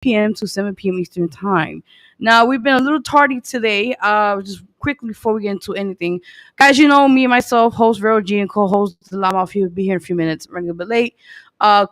p.m. to 7 p.m. Eastern Time. Now, we've been a little tardy today. Just quickly before we get into anything, guys, you know me and myself, host Vero G and co-host the Llama Off here, will be here in a few minutes, running a bit late.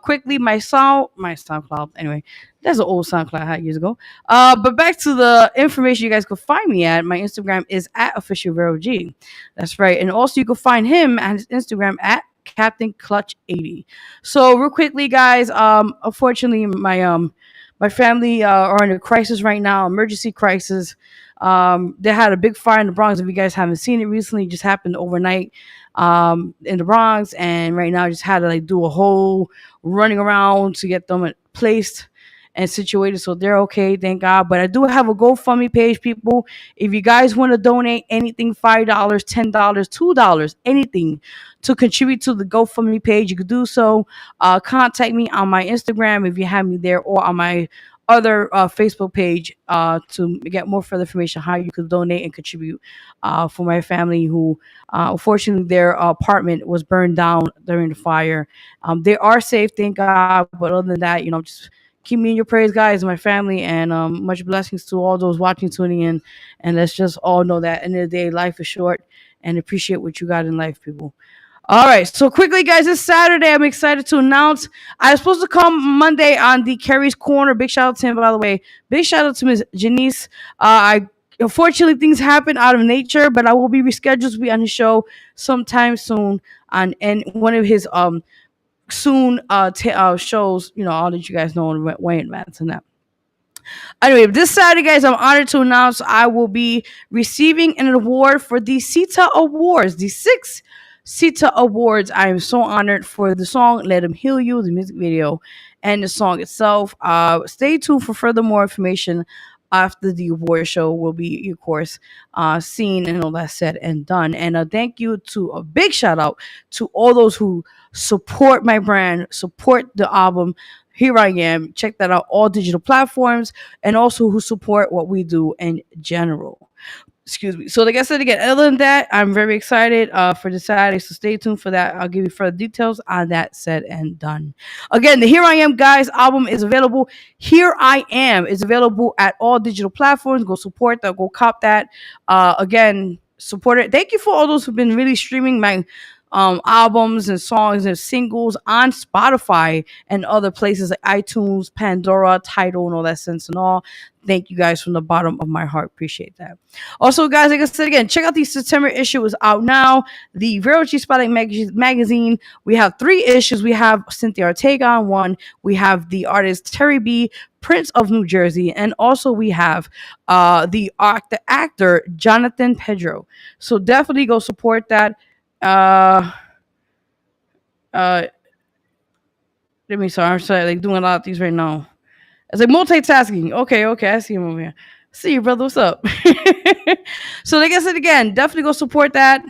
Quickly, my SoundCloud. Anyway, that's an old SoundCloud I had years ago. But back to the information you guys can find me at. My Instagram is at official Vero G. That's right, and also you can find him at his Instagram at Captain Clutch 80. So real quickly, guys, unfortunately, my family are in a crisis right now, emergency crisis. They had a big fire in the Bronx. If you guys haven't seen it recently, it just happened overnight in the Bronx, and right now I just had to like do a whole running around to get them placed and situated so they're okay, thank God. But I do have a GoFundMe page, people. If you guys want to donate anything, $5, $10, $2, anything to contribute to the GoFundMe page, you could do so. Contact me on my Instagram if you have me there, or on my other Facebook page to get more further information how you could donate and contribute for my family who unfortunately their apartment was burned down during the fire. They are safe, thank God, but other than that, just keep me in your prayers, guys, my family, and much blessings to all those watching, tuning in, and let's just all know that at the end of the day, life is short, and appreciate what you got in life, people. All right, so quickly, guys, this Saturday, I'm excited to announce I was supposed to come Monday on the Kerry's Corner. Big shout out to him, by the way. Big shout out to Miss Janice. I Unfortunately, things happen out of nature, but I will be rescheduled to be on his show sometime soon on and one of his soon shows. All that you guys know way in advance and that. Anyway, this Saturday, guys, I'm honored to announce I will be receiving an award for the CETA Awards, the six CETA Awards. I am so honored for the song "Let Him Heal You," the music video, and the song itself. Stay tuned for further more information after the award show will be, of course, seen and all that said and done. And thank you to a big shout out to all those who support my brand, support the album. Here I am. Check that out, all digital platforms, and also who support what we do in general. Excuse me. So, like I said again, other than that, I'm very excited for the Saturday. So stay tuned for that. I'll give you further details on that said and done. Again, the Here I Am Guys album is available. Here I Am is available at all digital platforms. Go support that. Go cop that. Again, support it. Thank you for all those who've been really streaming my albums and songs and singles on Spotify and other places like iTunes, Pandora, Tidal, and all that sense and all. Thank you guys from the bottom of my heart. Appreciate that. Also, guys, like I said again, check out the September issue is out now. The Vero G Spotlight magazine. We have 3 issues. We have Cynthia Ortega on one. We have the artist Terry B, Prince of New Jersey, and also we have the actor Jonathan Pedro. So definitely go support that. uh let me sorry, I'm sorry, like doing a lot of these right now. It's like multitasking. Okay, I see him over here. See you, brother. What's up? So like I said again, definitely go support that.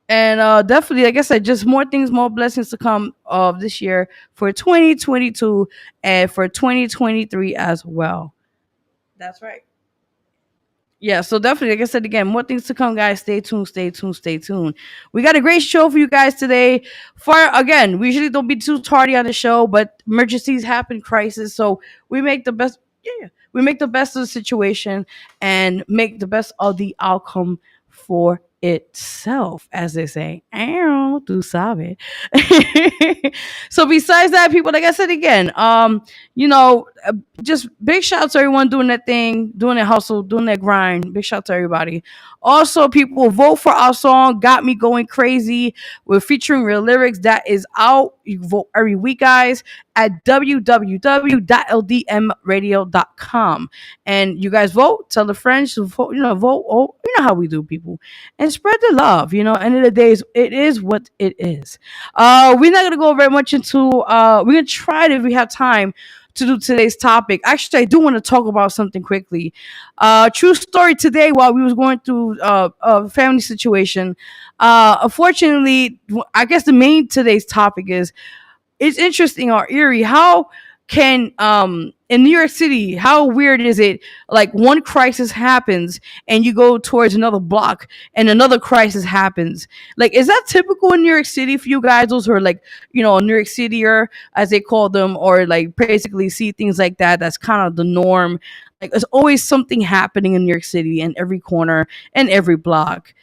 And definitely, like I said, just more things, more blessings to come of this year for 2022 and for 2023 as well. That's right. Yeah, so definitely, like I said again, more things to come, guys. Stay tuned, stay tuned, stay tuned. We got a great show for you guys today. For again, we usually don't be too tardy on the show, but emergencies happen, crisis. So we make the best. Yeah, we make the best of the situation and make the best of the outcome for itself, as they say. Ow, tu sabe. So besides that, people, like I said again, you know, just big shout out to everyone doing that thing, doing that hustle, doing that grind. Big shout out to everybody. Also, people, vote for our song "Got Me Going Crazy." We're featuring real lyrics. That is out. You can vote every week, guys, at www.ldmradio.com. And you guys vote. Tell the friends to vote. Vote. Oh, you know how we do, people, and spread the love. End of the day, it is what it is. We're not gonna go very much into. We're gonna try to, if we have time, to do today's topic. Actually, I do want to talk about something quickly. True story. Today, while we was going through a family situation, unfortunately, I guess the main today's topic is, it's interesting or eerie. How can in New York City, how weird is it? Like one crisis happens and you go towards another block and another crisis happens. Like, is that typical in New York City for you guys? Those who are like, New York Cityer, as they call them, or like basically see things like that. That's kind of the norm. Like, there's always something happening in New York City in every corner and every block.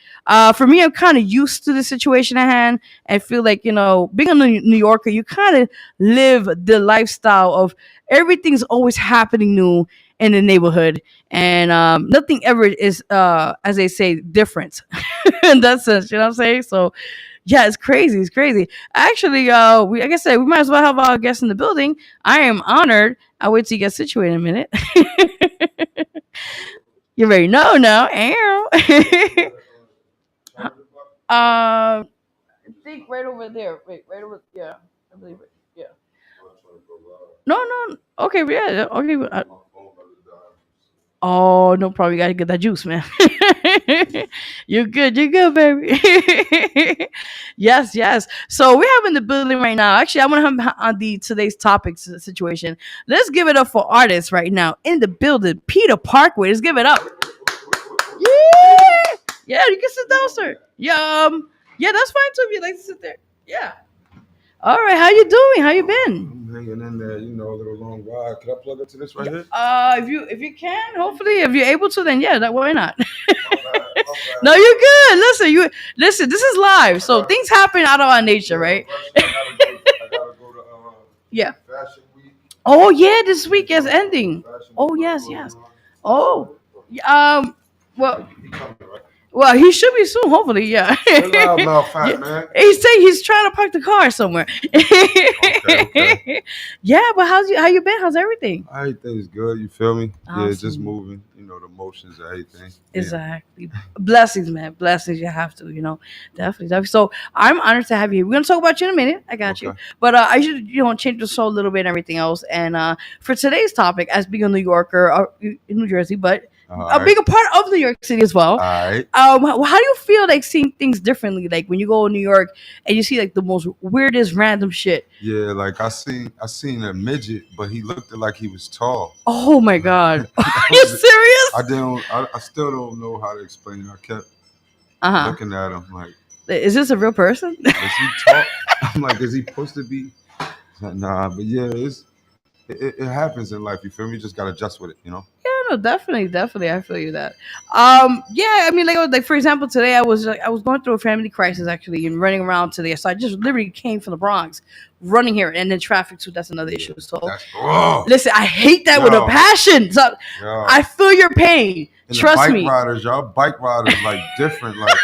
For me, I'm kind of used to the situation at hand. I feel like, being a New Yorker, you kind of live the lifestyle of everything's always happening new in the neighborhood, and nothing ever is, as they say, different in that sense. You know what I'm saying? So, yeah, it's crazy. It's crazy. Actually, like I said, we might as well have our guest in the building. I am honored. I'll wait till you get situated in a minute. You already know now. Ow. I think right over there. Wait, right over. Yeah, I believe it. Yeah. No, no. Okay, yeah. Okay. Oh, no problem. You gotta get that juice, man. You're good. You're good, baby. Yes, yes. So we have in the building right now. Actually, I want to have on the today's topic situation. Let's give it up for artists right now in the building. Peter Parkway. Let's give it up. Yeah. Yeah, you can sit down, sir. Yeah, yeah, that's fine too if you'd like to sit there. Yeah. All right, how you doing? How you been? I'm hanging in there, a little long ride. Can I plug into this right here? If you can, hopefully, if you're able to, then yeah, why not? Okay, okay. No, you're good. Listen. This is live, so things happen out of our nature, right? I gotta go to Yeah. Fashion Week. Oh yeah, this week is ending. Fashion Week Oh yes, going yes. on. Oh, well, He coming, right? well, he should be soon. Hopefully, yeah. Chill out, mouth fat Yeah. man. He's saying he's trying to park the car somewhere. Okay. Yeah, but how you been? How's everything? Everything's good. You feel me? Yeah, just Awesome. moving. The motions of everything. Yeah. Exactly. Blessings, man. Blessings. You have to, definitely, definitely. So I'm honored to have you. We're gonna talk about you in a minute. I got you. Okay. But I should, change the soul a little bit and everything else. And for today's topic, as being a New Yorker in New Jersey, but All right. being a part of New York City as well. All right. How do you feel like seeing things differently? Like when you go to New York and you see like the most weirdest random shit. Yeah, like I seen a midget, but he looked like he was tall. Oh my god. Are That you was it. serious? I still don't know how to explain it. I kept Uh-huh. looking at him like, Is this a real person? is he tall? I'm like, is he supposed to be? Nah, but yeah, it happens in life. You feel me? You just gotta adjust with it. Yeah, no, definitely, definitely. I feel you that. Yeah, I mean, like for example, today I was going through a family crisis actually, and running around today. So I just literally came from the Bronx, running here, and then traffic too. That's another issue. So Oh, listen, I hate that with a yo, passion. So yo. I feel your pain. And the Trust bike me. riders, y'all bike riders like different, like,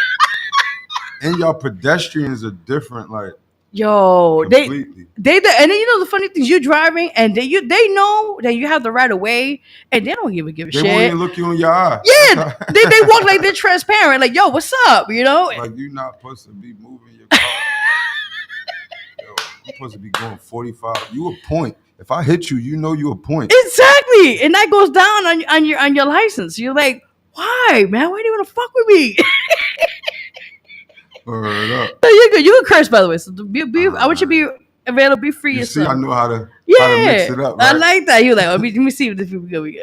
and y'all pedestrians are different, like Yo, completely. and then the funny thing is you driving and they know that you have the right of way and they don't even give a They won't shit. even look you in your eye. Yeah, they walk like they're transparent, like yo, what's up, Like you not supposed to be moving your car. Yo, you're supposed to be going 45. You a point. If I hit you, you a point. Exactly, and that goes down on your license. You're like, why, man? Why do you want to fuck with me? Word up. No, you're good. You can curse, by the way. So I want you to be available. Be free You see, yourself. I know how to Yeah, mix it up, I right? like that. You're like, let me see if this people go. Test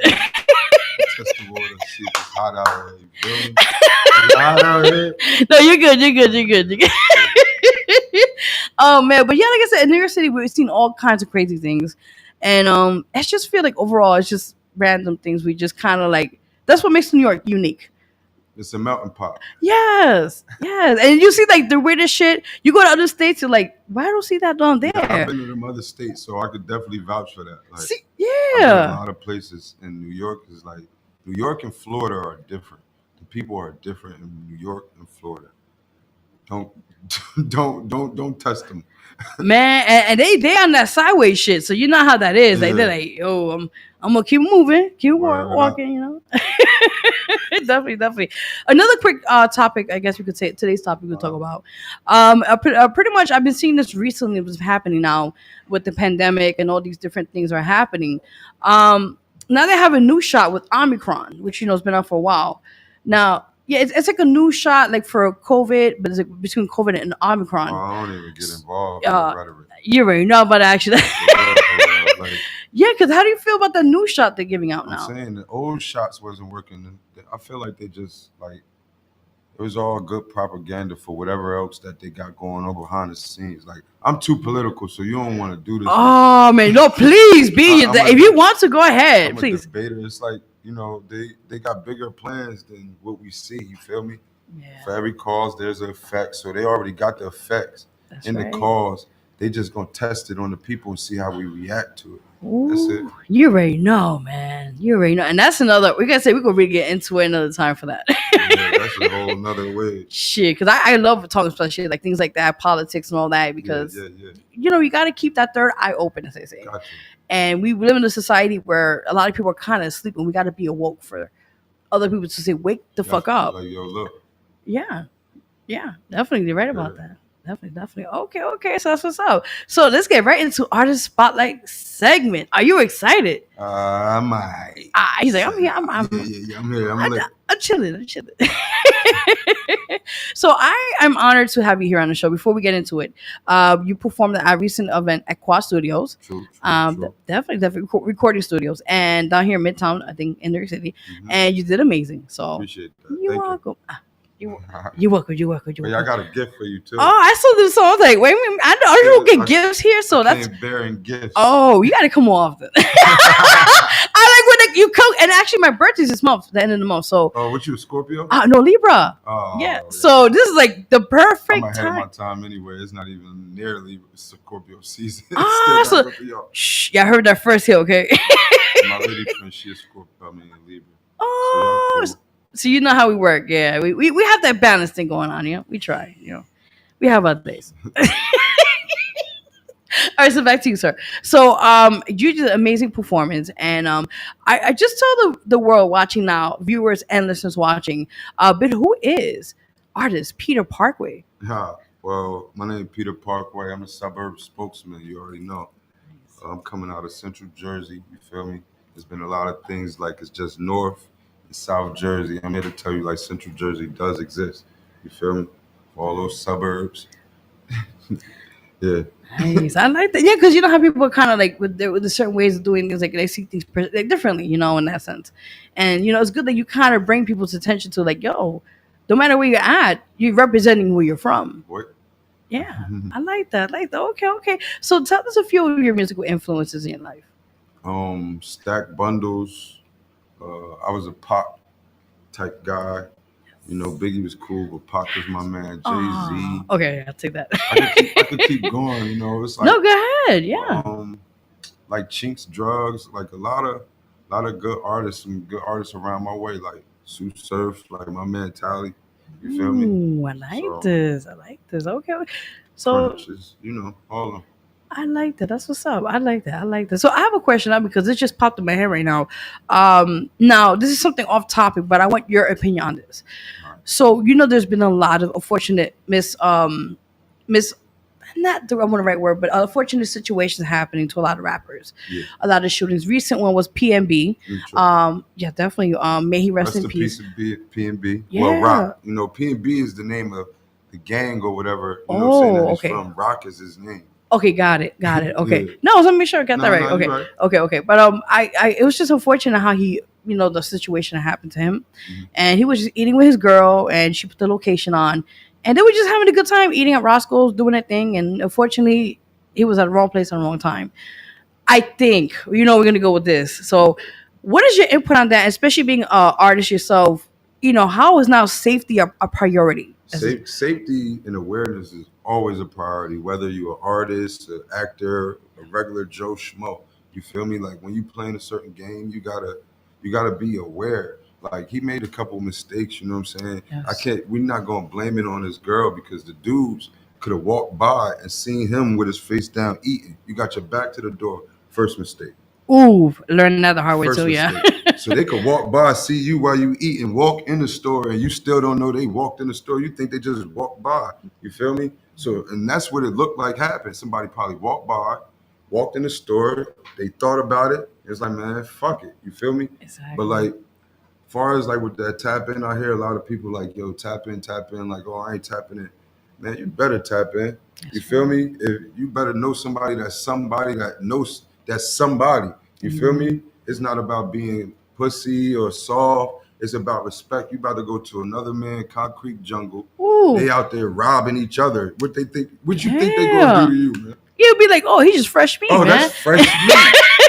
the water, see if it's hot out here. You feel me? It's hot out here. No, you're good. You're good. Oh man, but yeah, like I said, in New York City, we've seen all kinds of crazy things, and I just feel like overall, it's just random things. We just kind of like that's what makes New York unique. It's a melting pot. Yes, yes, and you see like the weirdest shit. You go to other states, you're like, why I don't see that down Yeah, I've there? been to them other states, so I could definitely vouch for that. Like, See, I've been a yeah, lot of places in New York. Is like New York and Florida are different. The people are different in New York and Florida. Don't don't test them. man, and they on that sideways shit, so you know how that is. Like they're Yeah, like, yo, I'm gonna keep moving, keep word up. walking. Definitely, definitely. Another quick topic, I guess we could say today's topic we'll talk about. Pretty much, I've been seeing this recently. What's happening now with the pandemic and all these different things are happening. Now they have a new shot with Omicron, which has been out for a while. Now, yeah, it's like a new shot like for COVID, but it's like between COVID and Oh, Omicron. I don't even get involved in the Uh, rhetoric. you already know about actually. For real, for real. Like Yeah, because how do you feel about the new shot they're giving out I'm now? saying, the old shots wasn't working. I feel like they just like it was all good propaganda for whatever else that they got going on behind the scenes. Like I'm too political, so you don't want to do this with me. Oh man, no, please be. I'm a If you want to, go ahead, I'm a please. debater. It's like they got bigger plans than what we see. You feel me? For Yeah, every cause, there's an effect. So they already got the effects that's in the right. cause. They just gonna test it on the people and see how we react to it. That's it. Ooh, you already know, man. You already know, and that's another. We gotta say we gonna really get into it another time for that. Yeah, that's a whole nother way. Shit, because I love talking about shit like things like that, politics and all that, Yeah, because yeah, yeah. you got to keep that third eye open, as they say. Got you. And we live in a society where a lot of people are kind of asleep, and we got to be awoke for other people to say, "Wake the That's fuck up." like yo, look. Yeah, yeah, definitely, you're right Yeah. about that. Definitely, definitely. Okay, okay. So that's what's up. So let's get right into artist spotlight segment. Are you excited? My. He's like, I'm here. Yeah, yeah, yeah. I'm here. I'm lit. I'm chilling. I'm chilling. So I'm honored to have you here on the show. Before we get into it, you performed at a recent event at Quad Studios, True, true, true. definitely recording studios, and down here in Midtown, I think in New York City, Hmm. and you did amazing. So Appreciate that. you're Thank you. welcome. You you welcome. You welcome. You But yeah, I welcome. got a gift for you too. Oh, I saw this. So I was like, wait a minute, I don't get gifts here, I so that's. came bearing gifts. Oh, you got to come more often. I like when you come, and actually, my birthday's this month, the end of the month. So, Oh, what you, a Scorpio? no Libra. Oh, Yeah. So this is like the I'm perfect ahead of my time. time anyway. It's not even nearly Scorpio season. Ah, Still so got Scorpio. shh, yeah, I heard that first hit. Okay. My lady friend, she is Scorpio. I mean, Libra. So y'all Oh, cool. so you know how we work. Yeah, we have that balance thing going on. We try. We have our days. All right, so back to you, sir. So, you did an amazing performance, and I just tell the world watching now, viewers and listeners watching, but who is artist Peter Parkway? Well, my name is Peter Parkway. I'm a suburb spokesman. You already know. I'm coming out of Central Jersey. You feel me? There's been a lot of things like it's just North and South Jersey. I'm here to tell you like Central Jersey does exist. You feel me? For all those suburbs. Yeah. Nice, I like that. Yeah, because you know how people are kind of like with the certain ways of doing things, like they see things like differently, in that sense. And it's good that you kind of bring people's attention to like, yo, no matter where you're at, you're representing where you're from. What? Yeah, I like that. I like that. Okay, okay. So tell us a few of your musical influences in your life. Stack bundles. I was a pop type guy. Biggie was cool, but Pac was my man. Jay Z. Okay, I'll take that. I could keep going. It's like No, go ahead. Yeah. um, like Chinks Drugs, like a lot of good artists, some good artists around my way, like Sue Surf, like my man Tally. You feel me? Ooh, I like So this. I like this. Okay. So Crunches, all of them. I like that. That's what's up. I like that. I like that. So I have a question now because it just popped in my head right now. Now this is something off topic, but I want your opinion on this. All right. So there's been a lot of unfortunate miss not the I want the right word, but unfortunate situations happening to a lot of rappers. Yeah, A lot of shootings. Recent one was PNB. intro. Yeah, definitely. May he rest Rest in in peace peace. of P&B. Well, Yeah. Rock. P&B is the name of the gang or whatever. You know what I'm saying? That Oh, he's okay. from. Rock is his name. Okay, got it, got it. Okay, Yeah. no, let me make sure I got that No, right. no, Okay, you're right. okay, okay. But it was just unfortunate how he, the situation that happened to him, Hmm. and he was just eating with his girl, and she put the location on, and they were just having a good time eating at Roscoe's, doing their thing, and unfortunately, he was at the wrong place at the wrong time. I think we're gonna go with this. So, what is your input on that, especially being an artist yourself? How is now safety a priority? Safety and awareness is always a priority, whether you're an artist, an actor, a regular Joe Schmo. You feel me? Like when you playing a certain game, you gotta be aware. Like he made a couple mistakes, you know what I'm saying? Yes. We're not gonna blame it on his girl because the dudes could have walked by and seen him with his face down eating. You got your back to the door. First mistake. Ooh, learning that the hard way First too. Yeah. mistake. So they could walk by, see you while you eat, and walk in the store, and you still don't know they walked in the store. You think they just walked by. You feel me? So, and that's what it looked like happened. Somebody probably walked by, walked in the store. They thought about it. It's like, man, fuck it. You feel me? But Exactly. like, far as like with that tap in, I hear a lot of people like, yo, tap in. Like, oh, I ain't tapping in. Man, you better tap in. You That's feel right. me? If you better know somebody that knows that's somebody. You feel Mhm. me? It's not about being pussy or soft. It's about respect. You about to go to another man, concrete jungle. Ooh, They out there robbing each other. What they think? What you think they gonna do yeah. to you, man? You'd be like, oh, he's just fresh meat, Oh, that's man. fresh meat.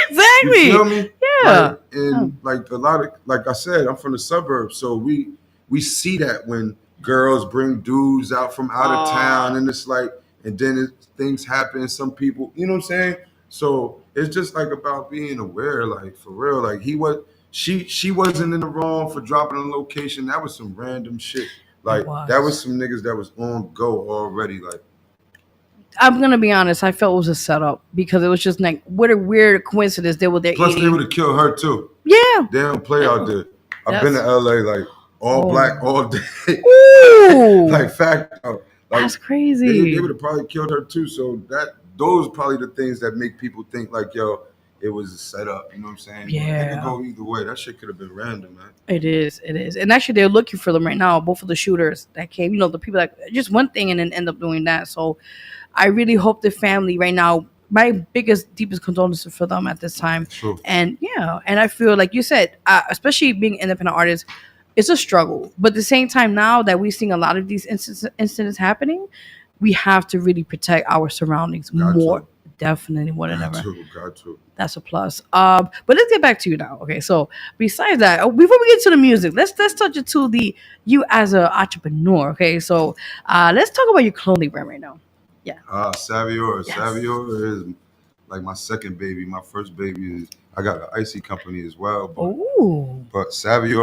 You feel Exactly. me? Yeah. Like Oh. and like a lot of like I said, I'm from the suburbs, so we see that when girls bring dudes out from out of town, Oh. and it's like, and then things happen. Some people, you know what I'm saying? So it's just like about being aware, like for real. Like she wasn't in the wrong for dropping a location. That was some random shit. It Like that was was. some niggas that was on go already. Like I'm gonna be honest. I felt it was a setup because it was just like what a weird coincidence. They were there plus they eating. would have killed her too. Yeah. They don't play out there. I've been to That's. LA like all black Oh. all day. Ooh. Like fact like That's they crazy. would have probably killed her too. So that those probably the things that make people think like, yo, it was a setup, you know what I'm saying? But it could Yeah. go either way. That shit could have been random, man. It is. It is. And actually, they're looking for them right now. Both of the shooters that came. The people that just one thing and then end up doing that. So I really hope the family right now. My biggest, deepest condolences for them at this time. True. And yeah, and I feel like you said, especially being independent artists, it's a struggle. But at the same time, now that we're seeing a lot of these incidents happening, we have to really protect our surroundings Got more, to. definitely more than Got ever. to. Got to. That's a plus. But let's get back to you now. Okay, so besides that, before we get to the music, let's touch it to the you as an entrepreneur. Okay, so let's talk about your clothing brand right now. Yeah. Savior. Yes. Savior is like my second baby. My first baby is I got an icy company as well, Oh. but savvy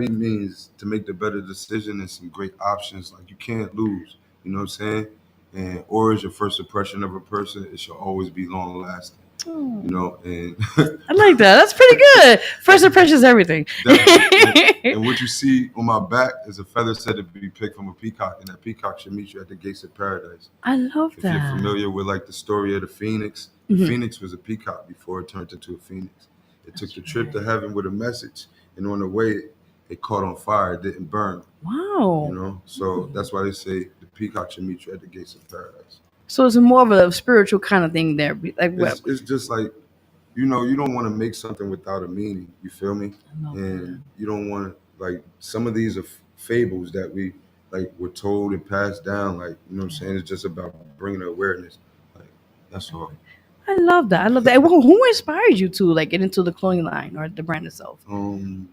means to make the better decision and some great options. Like you can't lose. You know what I'm saying? And or is your first impression of a person, it should always be long lasting. You know, and I like that. That's pretty good. First impression is everything. definitely. And what you see on my back is a feather said to be picked from a peacock, and that peacock should meet you at the gates of paradise. I love If you're that. familiar with like the story of the Mhm. phoenix was a peacock before it turned into a phoenix. It took That's the trip to right. heaven with a message, and on the way, it caught on fire. It didn't burn. You Wow. know, so that's why they say the peacock should meet you at the gates of paradise. So it's more of a spiritual kind of thing there. Like what? It's just like you don't want to make something without a meaning. You feel me? I love that. And you don't want like some of these are fables that we like were told and passed down. Like you know what I'm saying? It's just about bringing awareness. Like that's all. I love that. I love that. And who inspired you to like get into the clothing line or the brand itself? Um,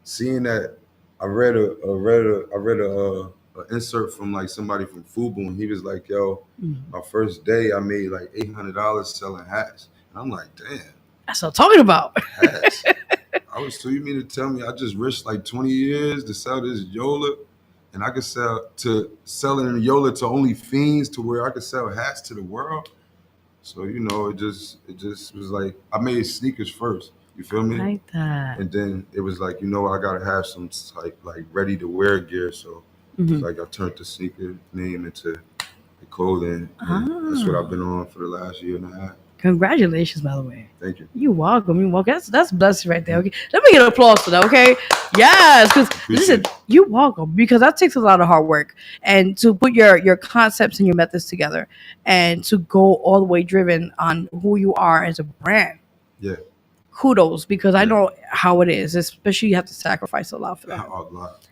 seeing that I read a insert from like somebody from Fubu, and he was like, "Yo, Mm. my first day I made like $800 selling hats." And I'm like, "Damn, That's what I'm talking about. hats." I was so you mean to tell me I just risked like 20 years to sell this Yola, and I could selling Yola to only fiends to where I could sell hats to the world. So it just was like I made sneakers first. You feel I me? like that. And then it was like, I gotta have some like ready to wear gear. So it's Hmm. like I turned the sneaker name into the clothing, and that's what I've Ah, been on for the last year and a half. congratulations, by the way. Thank you. You welcome. You welcome. That's blessed right there. Okay, let me get an applause for that. Okay, yes, because listen, Appreciate it. you welcome because that takes a lot of hard work and to put your concepts and your methods together and to go all the way driven on who you are as a brand. Yeah, Kudos because I yeah, know how it is, especially you have to sacrifice a lot for that. a lot.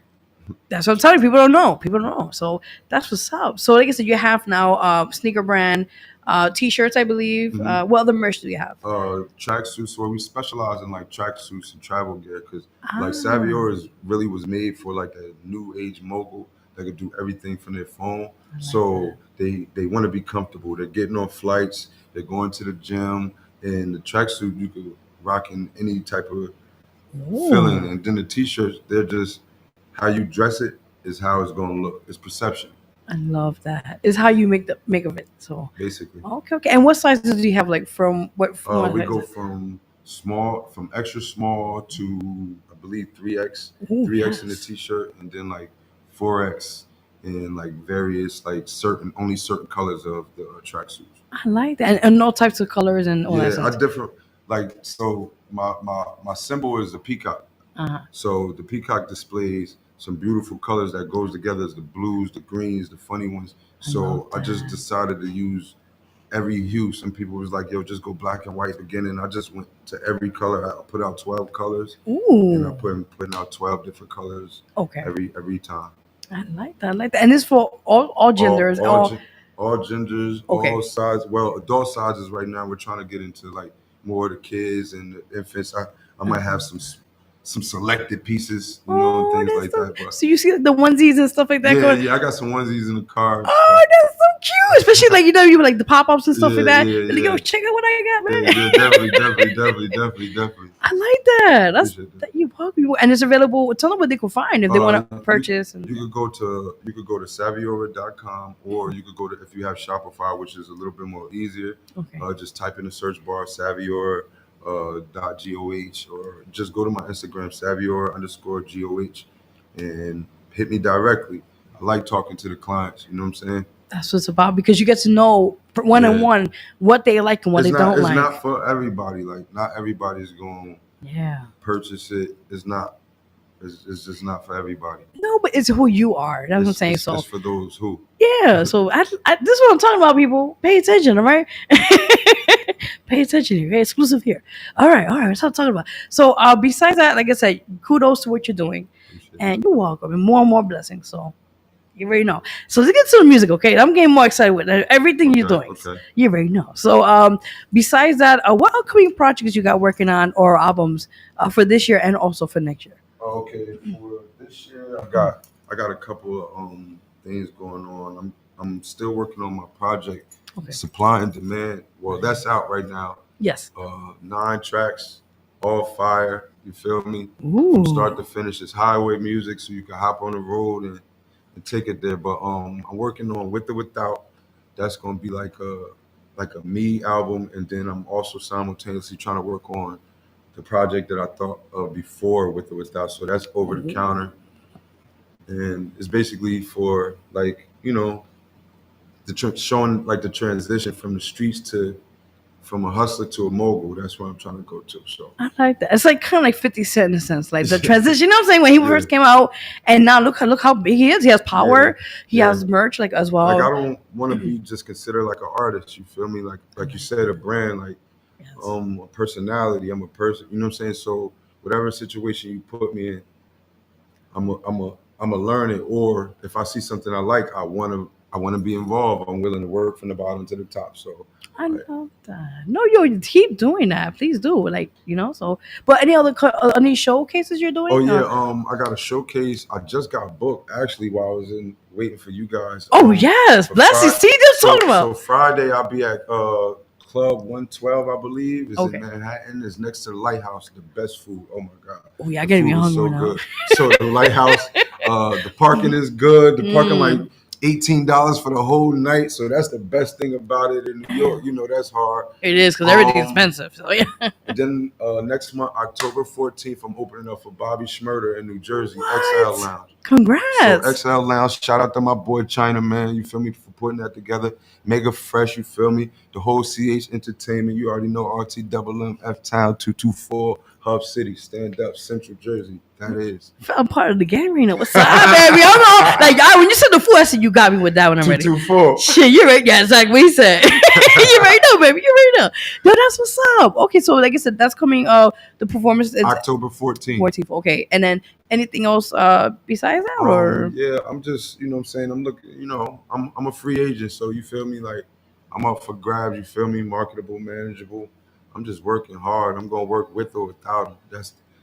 That's what I'm telling you. People don't know. People don't know. So that's what's up. So like I said, you have now sneaker brand, t-shirts, I believe. Hmm. What other merch do you have? Tracksuits. So we specialize in like tracksuits and travel gear because like Ah, Savior is really was made for like a new age mogul that could do everything from their phone. I like So that. they want to be comfortable. They're getting on flights. They're going to the gym, and the tracksuit you could rock in any type of feeling. Oh, And then the t-shirts, they're just how you dress it is how it's going to look. It's perception, I love that. It's how you make of it. So basically. okay, okay. And what sizes do you have? Like from what We go sizes? from extra small to I believe 3X, Oh 3X in the yes, t-shirt, and then like 4X in like various like certain colors of the tracksuits. I like that. And all types of colors and all that Yeah, I stuff. different like so my symbol is the peacock. Uh huh. So the peacock displays some beautiful colors that goes together as the blues, the greens, the funny ones. I love So I just that. decided to use every hue. Some people was like, "Yo, just go black and white again," and I just went to every color. I put out 12 colors, and I Ooh. putting out 12 different colors Okay. every time. I like that. I like that. And it's for all all genders. all All gen- all genders, all okay. sizes. Well, adult sizes right now. We're trying to get into like more of the kids and the infants. I might have some selected pieces, and Oh, things that's like so. that. But So you see like the onesies and stuff like that yeah, going. yeah, I got some onesies in the car and stuff. Oh, that's so cute. Especially like you like the pop ups and stuff like Yeah, that. yeah, You're like, yo, yeah, check out what I yeah, got, yeah. man. Definitely, definitely, definitely, definitely, definitely. I like that. That's Appreciate that. that you welcome, and it's available. Tell them what they can find if they want to purchase. You And could go to saviora.com, or you could go to, if you have Shopify, which is a little bit more easier. okay, Just type in the search bar Saviora .goh, or just go to my Instagram Saviora underscore goh, and hit me directly. I like talking to the clients. You know what I'm saying? that's what it's about because you get to know one on Yeah. one what they like and what they don't It's like. not for everybody. Like, not everybody's going to Yeah. purchase it. It's just not for everybody. No, but it's who you are. That's what I'm saying. It's So for those who. yeah. So this is what I'm talking about. People, pay attention. All right. Pay attention here. Hey, exclusive here. All right. All right. That's what I'm talking about. So besides that, like I said, kudos to what you're doing, Appreciate it. and you're welcome, and more blessings. So. You already know. So let's get to the music, okay? I'm getting more excited with everything you're Okay, doing. okay. You already know. So, besides that, what upcoming projects you got working on or albums for this year and also for next year? Okay, for this year, I got a couple of things going on. I'm still working on my project, Okay. Supply and Demand. Well, that's out right now. Yes. 9 tracks, all fire. You feel me? From Ooh. start to finish, it's highway music, so you can hop on the road and take it there. But I'm working on With or Without. That's gonna be like a me album, and then I'm also simultaneously trying to work on the project that I thought of before With or Without. So that's over the Ooh. counter, and it's basically for like showing like the transition from the streets to from a hustler to a mogul. That's where I'm trying to go to. So I like that. It's like kind of like 50 Cent in a sense, like the transition. You know what I'm saying? When he yeah, first came out, and now look how big he is. He has yeah, power. He yeah. has merch like as Like, I well. don't want to be just considered like an artist. You feel me? Like you said, a brand. Like, Yes. a personality. I'm a person. You know what I'm saying? So whatever situation you put me in, I'm a learn it. Or if I see something I like, I want to be involved. I'm willing to work from the bottom to the top. So, I like, love that. No, you keep doing that. Please do. Like, so. But any other any showcases you're oh doing? yeah, I got a showcase. I just got booked actually while I was in waiting for you guys. Oh yes, For bless you. Friday. See, this talking So about. Friday I'll be at Club 112, I believe. It's in Okay. Manhattan. It's next to the Lighthouse. The best food. Oh my god, Oh yeah, I the gotta be food is hungry so now. good. So the Lighthouse, the parking is good. The parking like Mm, $18 for the whole night. So that's the best thing about it in New York. damn. That's hard. It is because everything's Um, expensive. So yeah. and then next month, October 14th, I'm opening up for Bobby Schmurder in New Jersey, XL What? Lounge. So Congrats. XL Lounge, shout out to my boy China, man. You feel me, for putting that together. Mega fresh, you feel me? The whole CH Entertainment, you already know, RT Double M, F Town 224, Hub City, stand up, Central Jersey. That is. I'm part of the game arena. What's up, baby? I'm all, like when you said the fool, I said you got me with that one already. 224. Shit, you're right. Yeah, exactly what he said. You right know, baby. You right know. Yo, that's what's up. Okay, so like I said, that's coming. The performance is October 14th. 14th. Okay, and then anything else besides that, or Yeah, I'm just, what I'm saying, I'm looking, I'm a free agent, so you feel me, like I'm up for grabs, you feel me, marketable, manageable. I'm just working hard. I'm gonna work with or without him.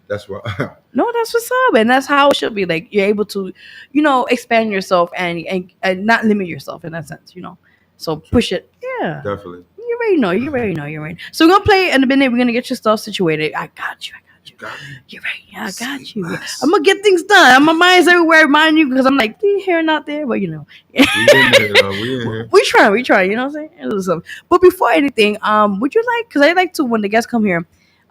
That's what. no? That's what's up, and that's how it should be. Like you're able to, expand yourself and not limit yourself in that sense. So True. push it. Yeah. Definitely. You already know. You already know. You're right. So we're gonna play in a minute. We're gonna get your stuff situated. I got you. I got you. Got me. You're right. Yeah, I Say got you. less. I'm gonna get things done. My mind's everywhere, mind you, because I'm like here and not there. But We in there, though. We in here. we try. You know what I'm saying? A little something. But before anything, would you like? Because I like to when the guests come here.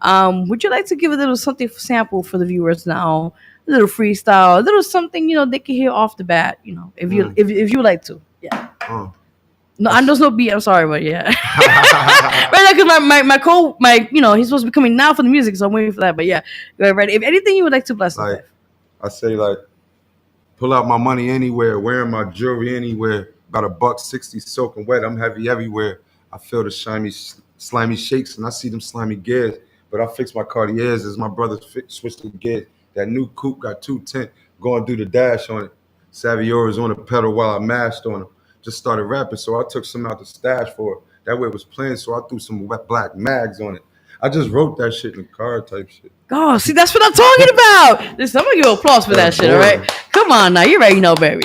Would you like to give a little something sample for the viewers now? A little freestyle, a little something they can hear off the bat. If you Mm. if you like to. Yeah. Uh. No, I That's- there's no beat. I'm sorry, but yeah. Right now, because he's supposed to be coming now for the music, so I'm waiting for that. But yeah, go ready. If anything you would like to bless us like with. I say, like, pull out my money anywhere, wearing my jewelry anywhere. About $1.60 soaking wet. I'm heavy everywhere. I feel the slimy shakes, and I see them slimy gears. But I fix my Cartiers as my brothers switch the gears. That new coupe got 210, going through the dash on it. Saviora's on the pedal while I mashed on him. Just started rapping, so I took some out the stash for it. That way it was playing, so I threw some wet black mags on it. I just wrote that shit in the car type shit. Oh, see, that's what I'm talking about. Listen, I'm gonna give you applause for that That's shit. All right, boring. come on now, you already know, baby.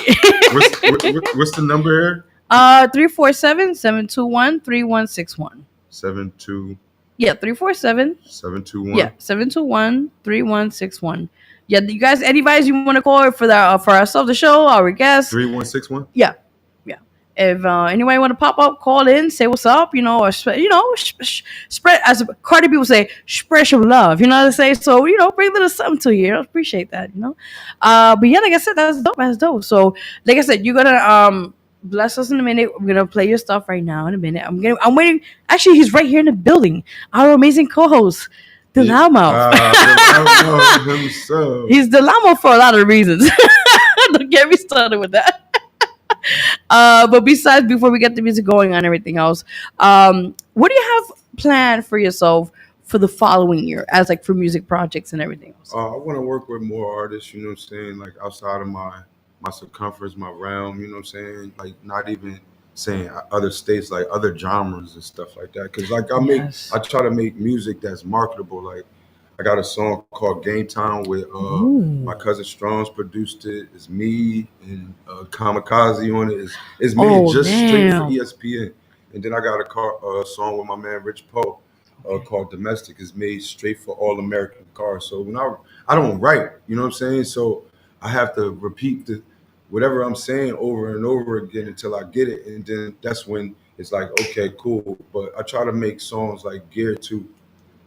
What's the number here? 347-721-3161. 72 Yeah, 347. Yeah, 721 721-3161. Yeah, you guys, anybody you want to call for the for ourselves, the show, our guests? 3161. Yeah, yeah. If anybody want to pop up, call in, say what's up, or spread, as Cardi B would say, spread some love. You know what I say? So bring a little something to you. Appreciate that. But yeah, like I said, that's dope. That's dope. So like I said, you're gonna bless us in a minute. We're gonna play your stuff right now in a minute. I'm waiting. Actually, he's right here in the building. Our amazing co-host, the loudmouth. The himself. He's the loudmouth for a lot of reasons. Don't get me started with that. But besides, before we get the music going on everything else, what do you have planned for yourself for the following year, as like for music projects and everything else? I want to work with more artists, you know what I'm saying, like outside of my circumference, my realm, you know what I'm saying, like not even saying other states, like other genres and stuff like that. Cause like Yes. I try to make music that's marketable. Like I got a song called Game Time with my Ooh. cousin Strong's produced it. It's me and Kamikaze on it. It's made Oh just straight for damn. ESPN. And then I got a song with my man Rich Poe called Domestic. It's made straight for all American cars. So when I don't write, you know what I'm saying? So I have to repeat whatever I'm saying over and over again until I get it. And then that's when it's like, okay, cool. But I try to make songs like geared to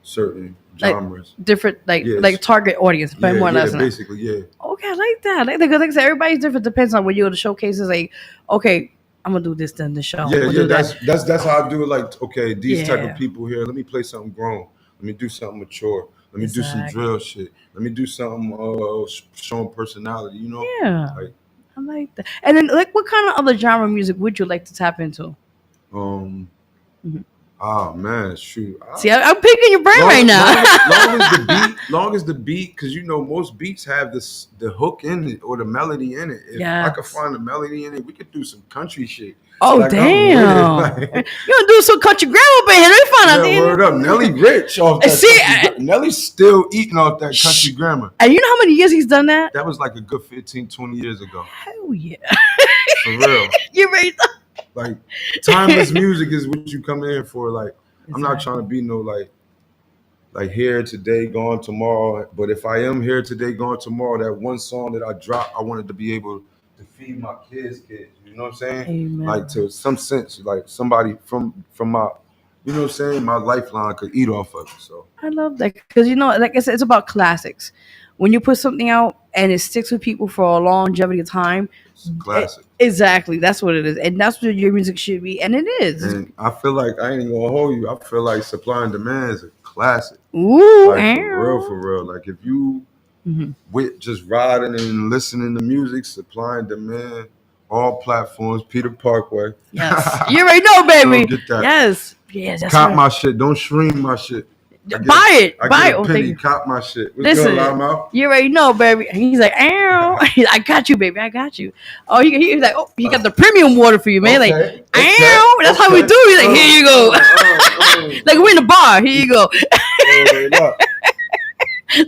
certain Like genres. different, Yes. like target audience, but Yeah, more or yeah, less than that. basically, yeah. Okay, I like that. I like that. 'Cause like I said, everybody's different. Depends on when you go to showcases. Like, okay, I'm gonna do this then the show. I'm Yeah, gonna yeah, do that. that's how I do it. Like, okay, these type of Yeah, people here, let me play something grown. Let me do something mature. Let me do some exactly. drill shit. Let me do something showing personality, you know? Yeah, Like, I like that. And then, like, what kind of other genre of music would you like to tap into? um, Mhm. ah man, shoot. See, I'm picking your brain right now. Long as the beat, because you know most beats have the hook in it or the melody in it. If I could Yes. find the melody in it, we could do some country shit. Oh Like I'm with it. damn! Like, You gonna do some country grandma up in here? Let me find out. yeah, word up. Nelly rich off that See, Nelly's still eating off that country grammar. and you know how many years he's done that? That was like a good 15, 20 years ago. Hell yeah! For real. You ready? Like timeless music is what you come in for. Like I'm not trying to Exactly. be no like here today, gone tomorrow. But if I am here today, gone tomorrow, that one song that I dropped, I wanted to be able to feed my kids. You know what I'm saying? Like Amen. to some sense, like somebody from my, you know what I'm saying, my lifeline could eat off of it. So I love that because like I said, it's about classics. When you put something out and it sticks with people for a longevity of time, it's a classic. exactly that's what it is, and that's what your music should be, and it is. And I feel like I ain't gonna hold you. I feel like supply and demand is a classic. Ooh, Like for real, ow. for real. Like if you Mhm. with just riding and listening to music, supply and demand, all platforms, Peter Parkway. Yes, you already know, Go baby. get that. Yes, yes, that's Cop right. my shit. Don't stream my shit. Buy it, I buy get it. a Oh, thank penny. you. Cop my shit. What's good, Listen, Loudmouth? you already know, baby. And he's like, ow. I got you, baby. I got you. Oh, he's like, oh, he got the premium water for you, man. Like, Okay, okay, ow. That's how we okay. do. He's like, here you go. Like we're in the bar. Here you go. Word up.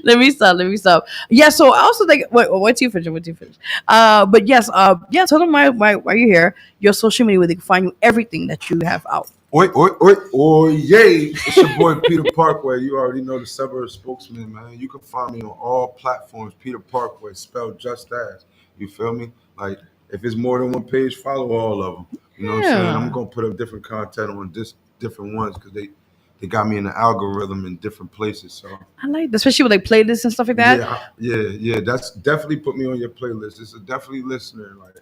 Let me stop. Let me stop. Yeah. So I also think. Wait till you finish. Wait till you finish. But yes. Yeah. Tell them why you're here. Your social media where they can find you everything that you have out. Oi, oi, oi, oi, yay. It's your boy Peter Parkway. You already know the suburb spokesman, man. You can find me on all platforms, Peter Parkway, spelled just as. You feel me? Like, if it's more than one page, follow all of them. You know what I'm saying? I'm Yeah. going to put up different content on different ones because they got me in the algorithm in different places. So, I like that, especially with like playlists and stuff like that. yeah, yeah. That's definitely put me on your playlist. It's a definitely listener. Like,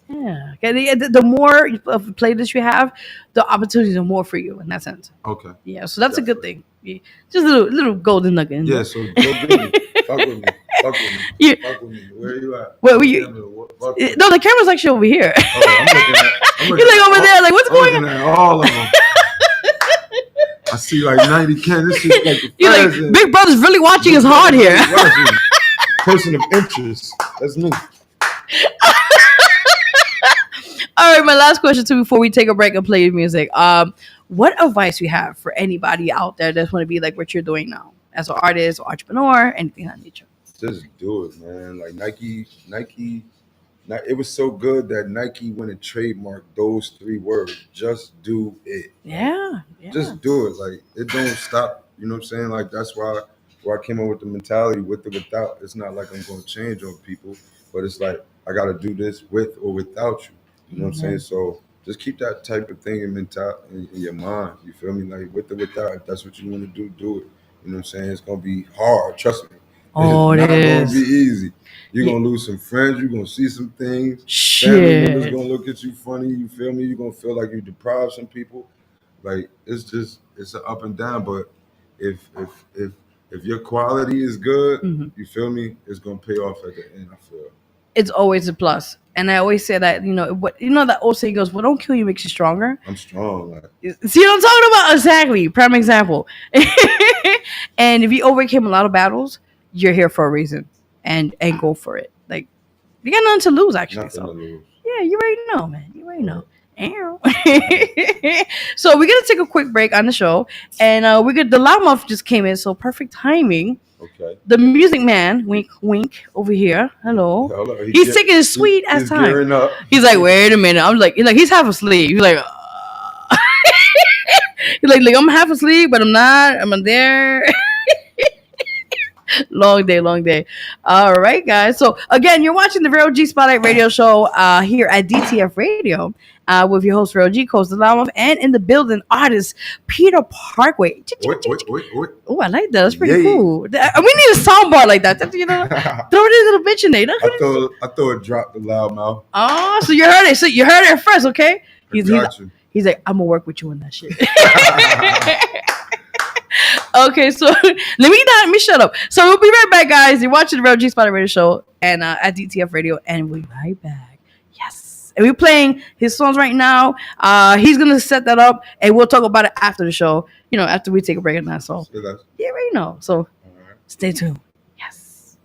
Yeah. Okay. The more of a playlist you have, the opportunities are more for you in that sense. okay, Yeah. So that's a good definitely. thing. Yeah. Just a little golden nugget in Yeah, there. so go get me. Fuck with me. Fuck with me. You, Fuck with me. Where you at? well, you, Fuck with me. no, the camera's actually over here. Oh, I'm looking He's at like over all, there. Like, what's I'm going looking on? at all of them. I see like 90 cans. This shit's like the You're like, feds and Big Brother's really watching Big his hard Brother here. really watching. Person of interest. That's me. All right, my last question too before we take a break and play music. What advice you have for anybody out there that's want to be like what you're doing now as an artist or entrepreneur, anything of that nature? Just do it, man. Like Nike. It was so good that Nike went and trademarked those three words. Just do it. Like, Yeah, yeah. just do it. Like it don't stop. You know what I'm saying? Like that's why I came up with the mentality with or without. It's not like I'm going to change on people, but it's like I got to do this with or without you. You know what I'm saying? Mhm. So just keep that type of thing in mental in your mind. You feel me? Like with or without. If that's what you want to do, do it. You know what I'm saying? It's gonna be hard. Trust me. It's Oh, it not gonna be is. easy. You're Yeah. gonna lose some friends. You're gonna see some things. Family members Shit. gonna look at you funny. You feel me? You're gonna feel like you deprived some people. Like it's an up and down. But if if if if your quality is good, Mhm. you feel me? It's gonna pay off at the end. I feel. It's always a plus. And I always say that, what that old saying goes, what don't kill you makes you stronger. I'm strong. Like See what I'm talking about? Exactly. Prime example. And if you overcame a lot of battles, you're here for a reason. And go for it. Like you got nothing to lose actually. nothing to So lose. yeah, you already know, man. You already know. Right. Ow. So we're gonna take a quick break on the show, and the loudmouth just came in, so perfect timing. Okay. The music man, wink, wink, over here. Hello. Hold on. He's taking his sweet ass He's time. gearing up. He's like, wait a minute. I'm like, he's half asleep. He's like, he's like, I'm half asleep, but I'm not. I'm there. Long day, long day. All right, guys. So again, you're watching the Vero G Spotlight Radio Show here at DTF Radio with your host Vero G, Coast the Llama, and in the building artist Peter Parkway. Wait. Oh, I like that. That's pretty Yay. cool. We need a soundbar like that. Throw it in the bitch in there. I thought it dropped the loud mouth. Oh, so you heard it. So you heard it first, okay? I got you. He's like, I'm gonna work with you on that shit. Okay, so let me shut up. So we'll be right back, guys. You're watching the Real G Spotted Radio Show and at DTF Radio, and we'll be right back. Yes. And we're playing his songs right now. He's gonna set that up and we'll talk about it after the show, after we take a break and that. So yeah, right now. So All right. stay tuned. Yes.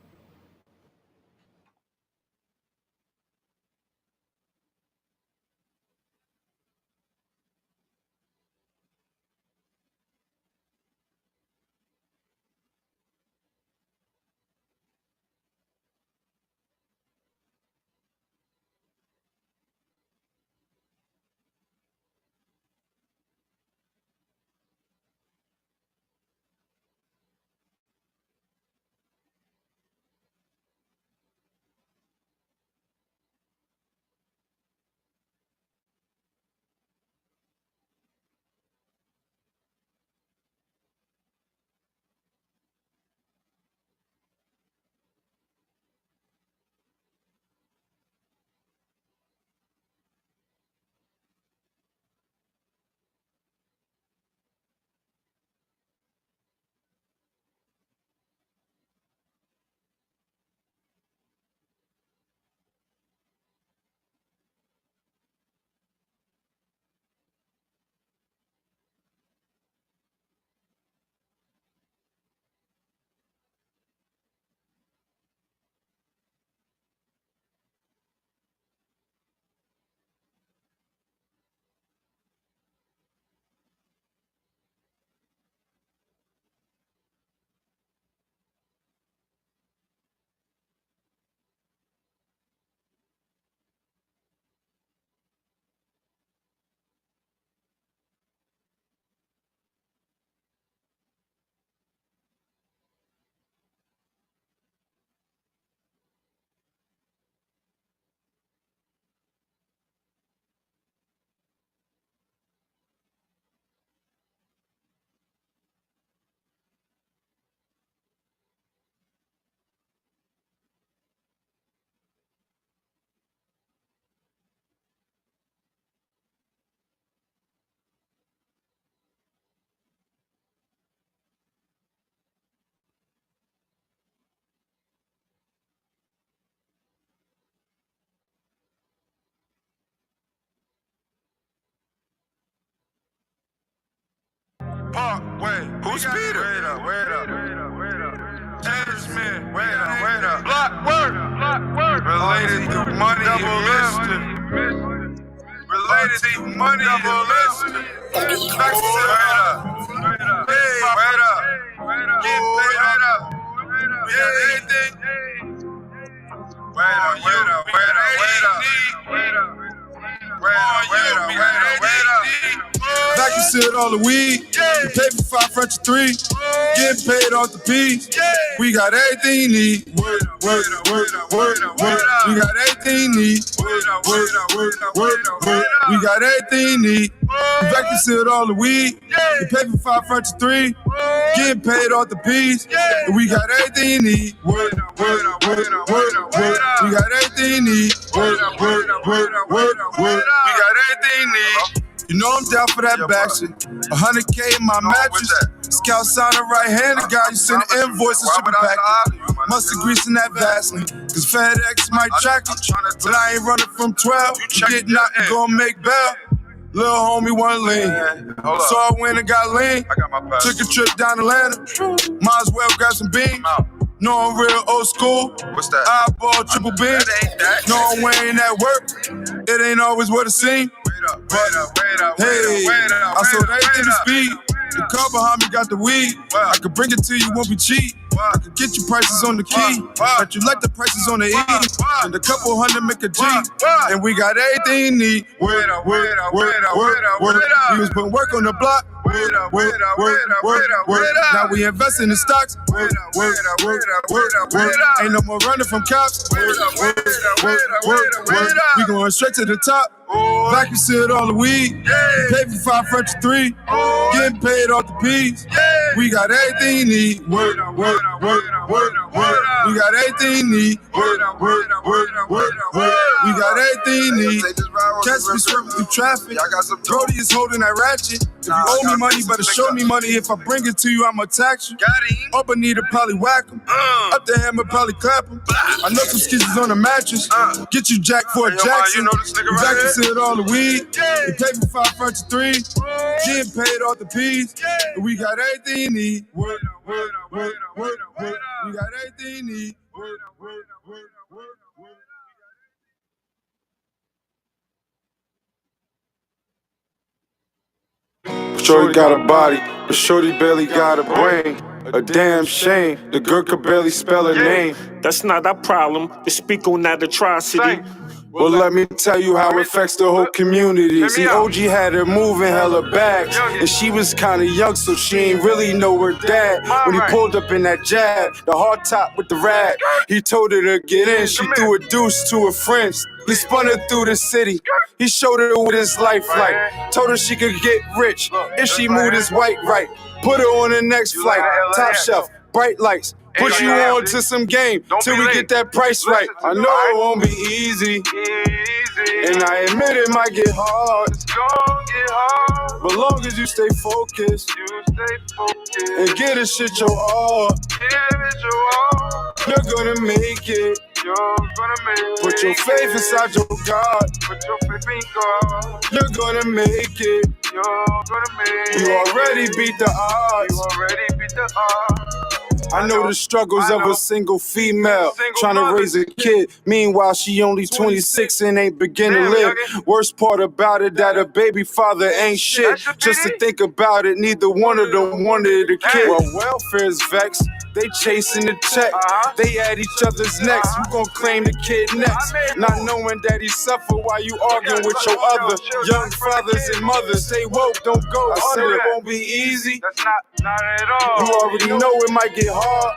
Parkway. Who's Peter? Wait up. Jasmine. Wait up. Block work. Related to money, double listed. Related to money, double listed. Wait up. Hey, wait up. Get paid up. We got anything? Wait up. Vacuum sealed all the weed. You pay for 5 French 3. Getting paid off the P's. We got everything you need. Work. We got everything you need. Work. We got everything you need. Vacuum sealed all the weed. You pay for 5 French 3. Getting paid off the P's. We got everything you need. Work. We got everything you need. Work. We got everything you need. You know I'm down for that back shit. 100K in my mattress. Scout sign a right-handed guy. You send an invoice and ship it back. Mustard grease in that Vaseline. Cause FedEx might track it. But I ain't running from 12. You get knocked and gon' make bail. Little homie wasn't lean. So I went and got lean. Took a trip down Atlanta. Might as well grab some beans. No, I'm real old school. What's that? Eyeball triple beam. No, I'm wearing that work. It ain't always what it seems. Hey, I sold everything to speed. The car behind me got the weed. I could bring it to you, won't be cheap. I could get you prices on the key, but you like the prices on the E. And a couple hundred make a G. And we got everything you need. Work. We was putting work on the block. Work. Now we investing in stocks. Work. Ain't no more running from cops. Work. We going straight to the top. Vacuum sealed all the weed. Pay for 5 French 3. Getting paid off the P's. We got everything you need. Work. We got everything you need. Work. We got everything you need. Catch me swerving through traffic. Brody is holding that ratchet. If you owe me money, better show me money. If I bring it to you, I'ma tax you. Up and need to probably whack him. Up the hammer, probably clap him. I know some skizzies on the mattress. Get you jacked for a Jackson. Vacuum sealed all the weed. You pay for 5 French 3. Getting paid off the P's. We got everything you need. Work. We got everything you need. Work. Shorty got a body, but shorty barely got a brain. A damn shame, the girl could barely spell her name. That's not our problem, to speak on that atrocity. Well, let me tell you how it affects the whole community. See, OG had her moving hella bags, and she was kinda young, so she ain't really know her dad. When he pulled up in that Jag, the hard top with the rag, he told her to get in. She threw a deuce to her friends. He spun her through the city. He showed her what his life like. Told her she could get rich if she moved his white right. Put her on the next flight. Top shelf, bright lights. Put you on to some game till we get that price right. I know it won't be easy, and I admit it might get hard. But long as you stay focused and get this shit your all, you're gonna make it. Put your faith inside your God. You're gonna make it. You already beat the odds. I know the struggles of a single female trying to raise a kid. Meanwhile, she only 26 and ain't begin to live. Worst part about it, that her baby father ain't shit. Just to think about it, neither one of them wanted a kid. Well, welfare's vexed. They chasing the check. They at each other's necks. You gon' claim the kid next, not knowing that he suffer while you arguing with your other young fathers and mothers. Stay woke, don't go. I said it won't be easy. That's not at all. You already know it might get hard.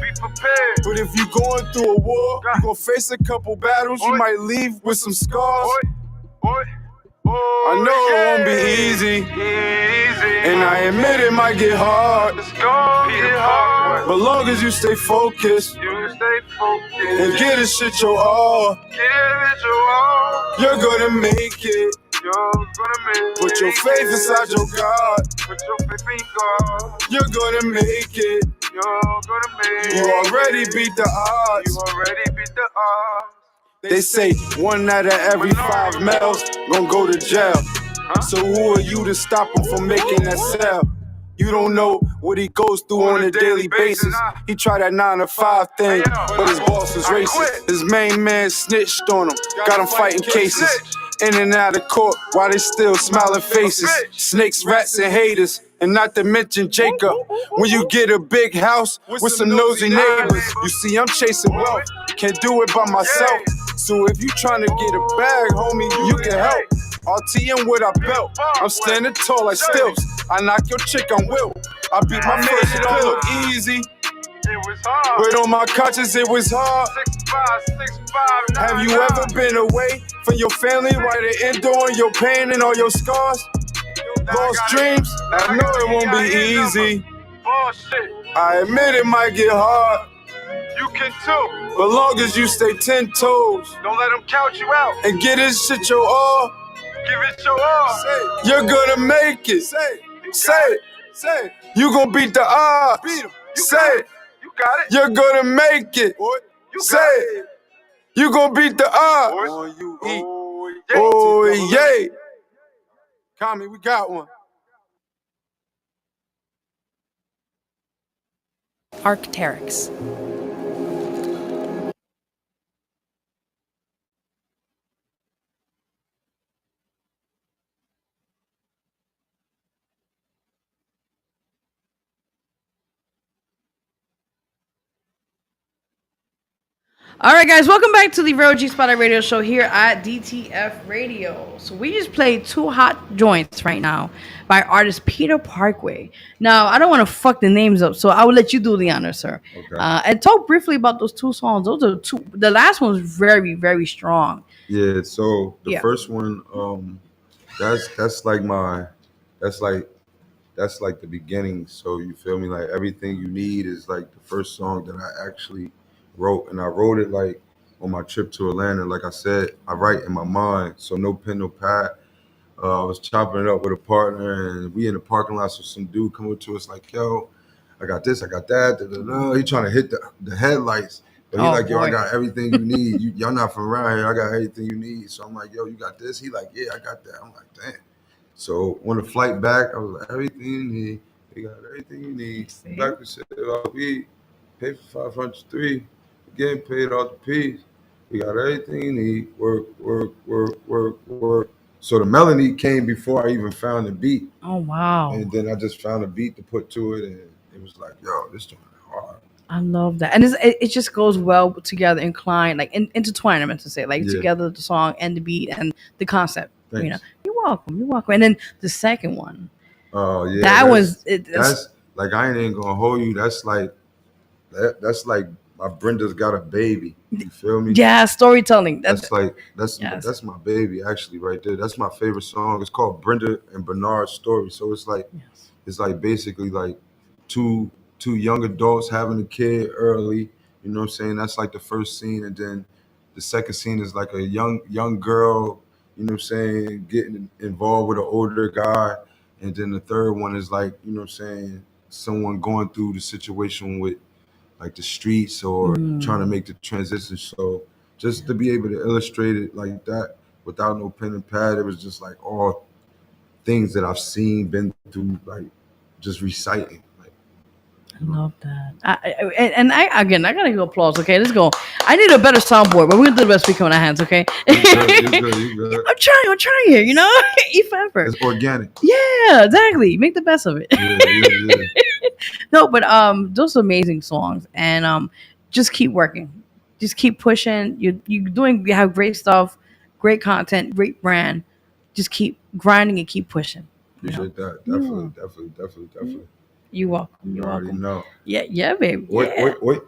Be prepared. But if you going through a war, you gon' face a couple battles. You might leave with some scars. I know it won't be easy, and I admit it might get hard. It's gonna get hard. But long as you stay focused and get this shit your all, you're gonna make it. Put your faith inside your God. You're gonna make it. You already beat the odds. They say 1 out of every 5 males gon' go to jail. So who are you to stop them from making that sale? You don't know what he goes through on a daily basis. He tried that 9 to 5 thing, but his boss was racist. His main man snitched on him, got him fighting cases. In and out of court while they still smiling faces. Snakes, rats, and haters. And not to mention Jacob. When you get a big house with some nosy neighbors, you see I'm chasing wealth. Can't do it by myself. So if you trying to get a bag, homie, you can help. RTM with a belt. I'm standing tall like stilts. I knock your chick on Will. I beat my first, it don't look easy. It was hard. But on my conscience, it was hard. 6'5", 6'5", Have you ever been away from your family while they're enduring your pain and all your scars? Lost dreams? I know it won't be easy. Bullshit. I admit it might get hard, You can too. but long as you stay 10 toes Don't let them count you out. and get this shit your all, Give it your all. you're gonna make it. Say it. You gon' beat the odds. Say it. You got it. You're gonna make it. You Say got it. You gon' beat the odds. Oh, yeah. Oh, yeah. Tommy, we got one. Arcteryx. All right, guys, welcome back to the Vero G Spotlight Radio Show here at DTF Radio. So we just played two hot joints right now by artist Peter Parkway. Now, I don't want to fuck the names up, so I will let you do the honor, sir. Okay. And talk briefly about those two songs. Those are two. The last one was very, very strong. Yeah, so the Yeah. first one, that's like my that's like the beginning. So you feel me? Like everything you need is like the first song that I actually wrote, and I wrote it like on my trip to Atlanta. Like I said, I write in my mind, so no pen, no pad. I was chopping it up with a partner, and we in the parking lot. So some dude come up to us like, "Yo, I got this, I got that." Da, da, da. He trying to hit the headlights, but he Oh, like, "Yo, I boy. got everything you need. Y'all not from around here. I got everything you need." So I'm like, "Yo, you got this?" He like, "Yeah, I got that." I'm like, "Damn." So on the flight back, I was like, "Everything you need. We got everything you need." See? Back to shit off we paid for 503. Getting paid off the piece. We got everything you need. Work, work, work, work, work. So the melody came before I even found the beat. Oh, wow. And then I just found a beat to put to it, and it was like, yo, this joint is hard. I love that, and it just goes well together, inclined, like intertwined. I meant to say, like Yeah. together, the song and the beat and the concept. Thanks. You know, you're welcome. You're welcome. And then the second one, Oh yeah, that that's, was that's like I ain't gonna hold you. That's like that's like my Brenda's got a baby. You feel me? yeah, storytelling. That's like Yes. that's my baby actually right there. That's my favorite song. It's called Brenda and Bernard's Story. So it's like Yes. it's like basically like two young adults having a kid early. You know what I'm saying? That's like the first scene, and then the second scene is like a young girl. You know what I'm saying? Getting involved with an older guy, and then the third one is like you know what I'm saying? Someone going through the situation with like the streets or trying to make the transition. So just to be able to illustrate it like that without no pen and pad, it was just like all things that I've seen, been through, like just reciting. Like, I love that. I again, I gotta go applause. Okay, let's go. I need a better soundboard, but we're gonna do the best we can with our hands. Okay. you good, you good. I'm trying here. You know, eat forever. It's organic. Yeah, exactly. Make the best of it. Yeah. No, but those are amazing songs, and just keep working, just keep pushing. You have great stuff, great content, great brand. Just keep grinding and keep pushing. You know? Appreciate that. Definitely. You're welcome. You You're already welcome. know. Yeah, baby. Yeah. Oi.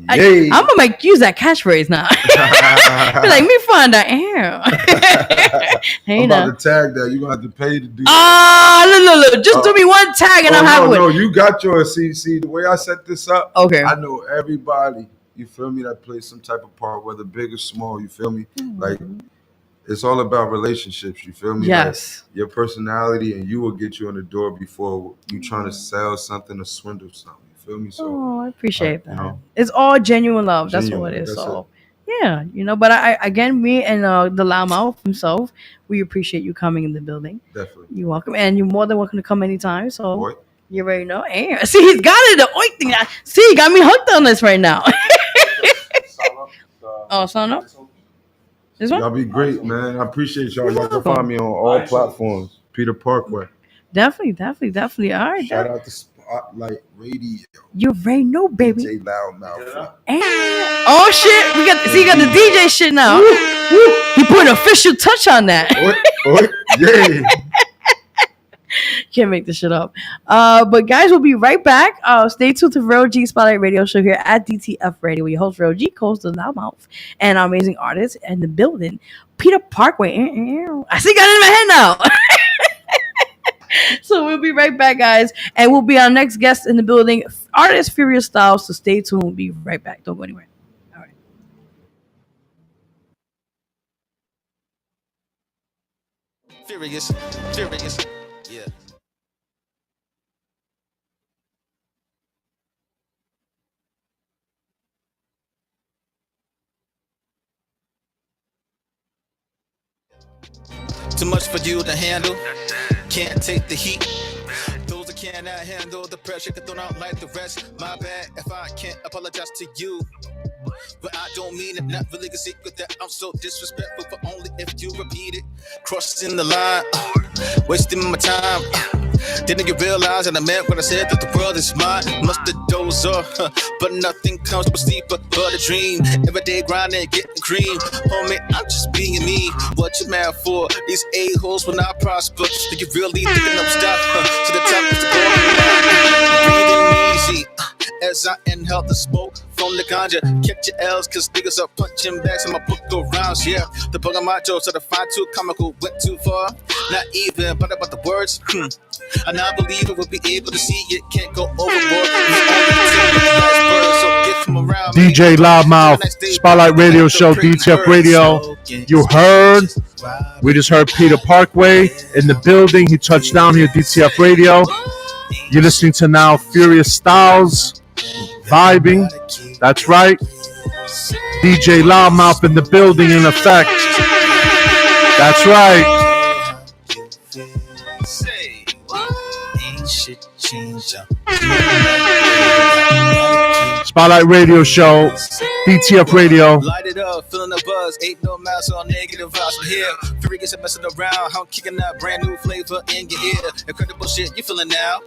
I, Yay. I'm gonna use that catchphrase now. Be like, me find out. Hey I'm now. about to tag that. You're gonna have to pay to do Look. Just do me one tag and I'm happy with no, it. you got yours. See, the way I set this up, Okay. I know everybody, you feel me, that plays some type of part, whether big or small, you feel me? Like, it's all about relationships, you feel me? Yes. Like, your personality and you will get you in the door before you trying to sell something or swindle something, you feel me? So, Oh, I appreciate you that. know. It's all genuine love. That's what Genuine, it is. that's So, yeah, but I again, me and the Lama himself, we appreciate you coming in the building. Definitely. You're welcome, and you're more than welcome to come anytime. So, Boy. You already know. And see, he's got it. The oink thing. See, he got me hooked on this right now. Oh, so no. This one? Y'all be great, man. I appreciate y'all. You're Y'all can welcome. find me on all platforms. Peter Parkway. Definitely, definitely, definitely. All right. Shout out to Spotlight Radio. You already know, baby. DJ Loudmouth. And, oh shit, we got see, you got the DJ shit now. He put an official touch on that. Yeah. Can't make this shit up. But guys, we'll be right back. Stay tuned to Vero G Spotlight Radio Show here at DTF Radio. Your host Vero G, co-host of Loudmouth, and our amazing artist in the building, Peter Parkway. I see, got it in my head now. So we'll be right back, guys, and we'll be our next guest in the building, artist Furious Styles. So stay tuned. We'll be right back. Don't go anywhere. All right. Furious, yeah. Too much for you to handle. Can't take the heat. Those that cannot handle the pressure, can throw out like the rest. My bad if I can't apologize to you. But I don't mean it, not really a secret that I'm so disrespectful, but only if you repeat it. Crossing the line, wasting my time. Didn't you realize that I meant when I said that the world is mine? Must have dozed off, but nothing comes with sleep but a dream. Every day grinding, getting cream. Homie, I'm just being me. What you mad for? These a-holes will not prosper. Do you really think I'm stop? To the top of the goal. Breathing easy. As I inhale the smoke from the ganja, catch your L's, cause niggas are punching bags in my book go rounds, yeah. The bug on my jokes are the fine too comical, went too far. Not even, but about the words, And I believe it will be able to see it, can't go overboard. DJ Loudmouth, Spotlight Radio Show, DTF Radio. You heard, we just heard Peter Parkway in the building. He touched down here, DTF Radio. You're listening to now Furious Styles, vibing. That's right. DJ Loudmouth in the building in effect. That's right. Spotlight Radio Show, DTF Radio. Light it up, feeling the buzz. Ain't no mouse on negative vibes from here. Fury gets messing around. I'm kicking that brand new flavor in your ear. Incredible shit, you feeling now?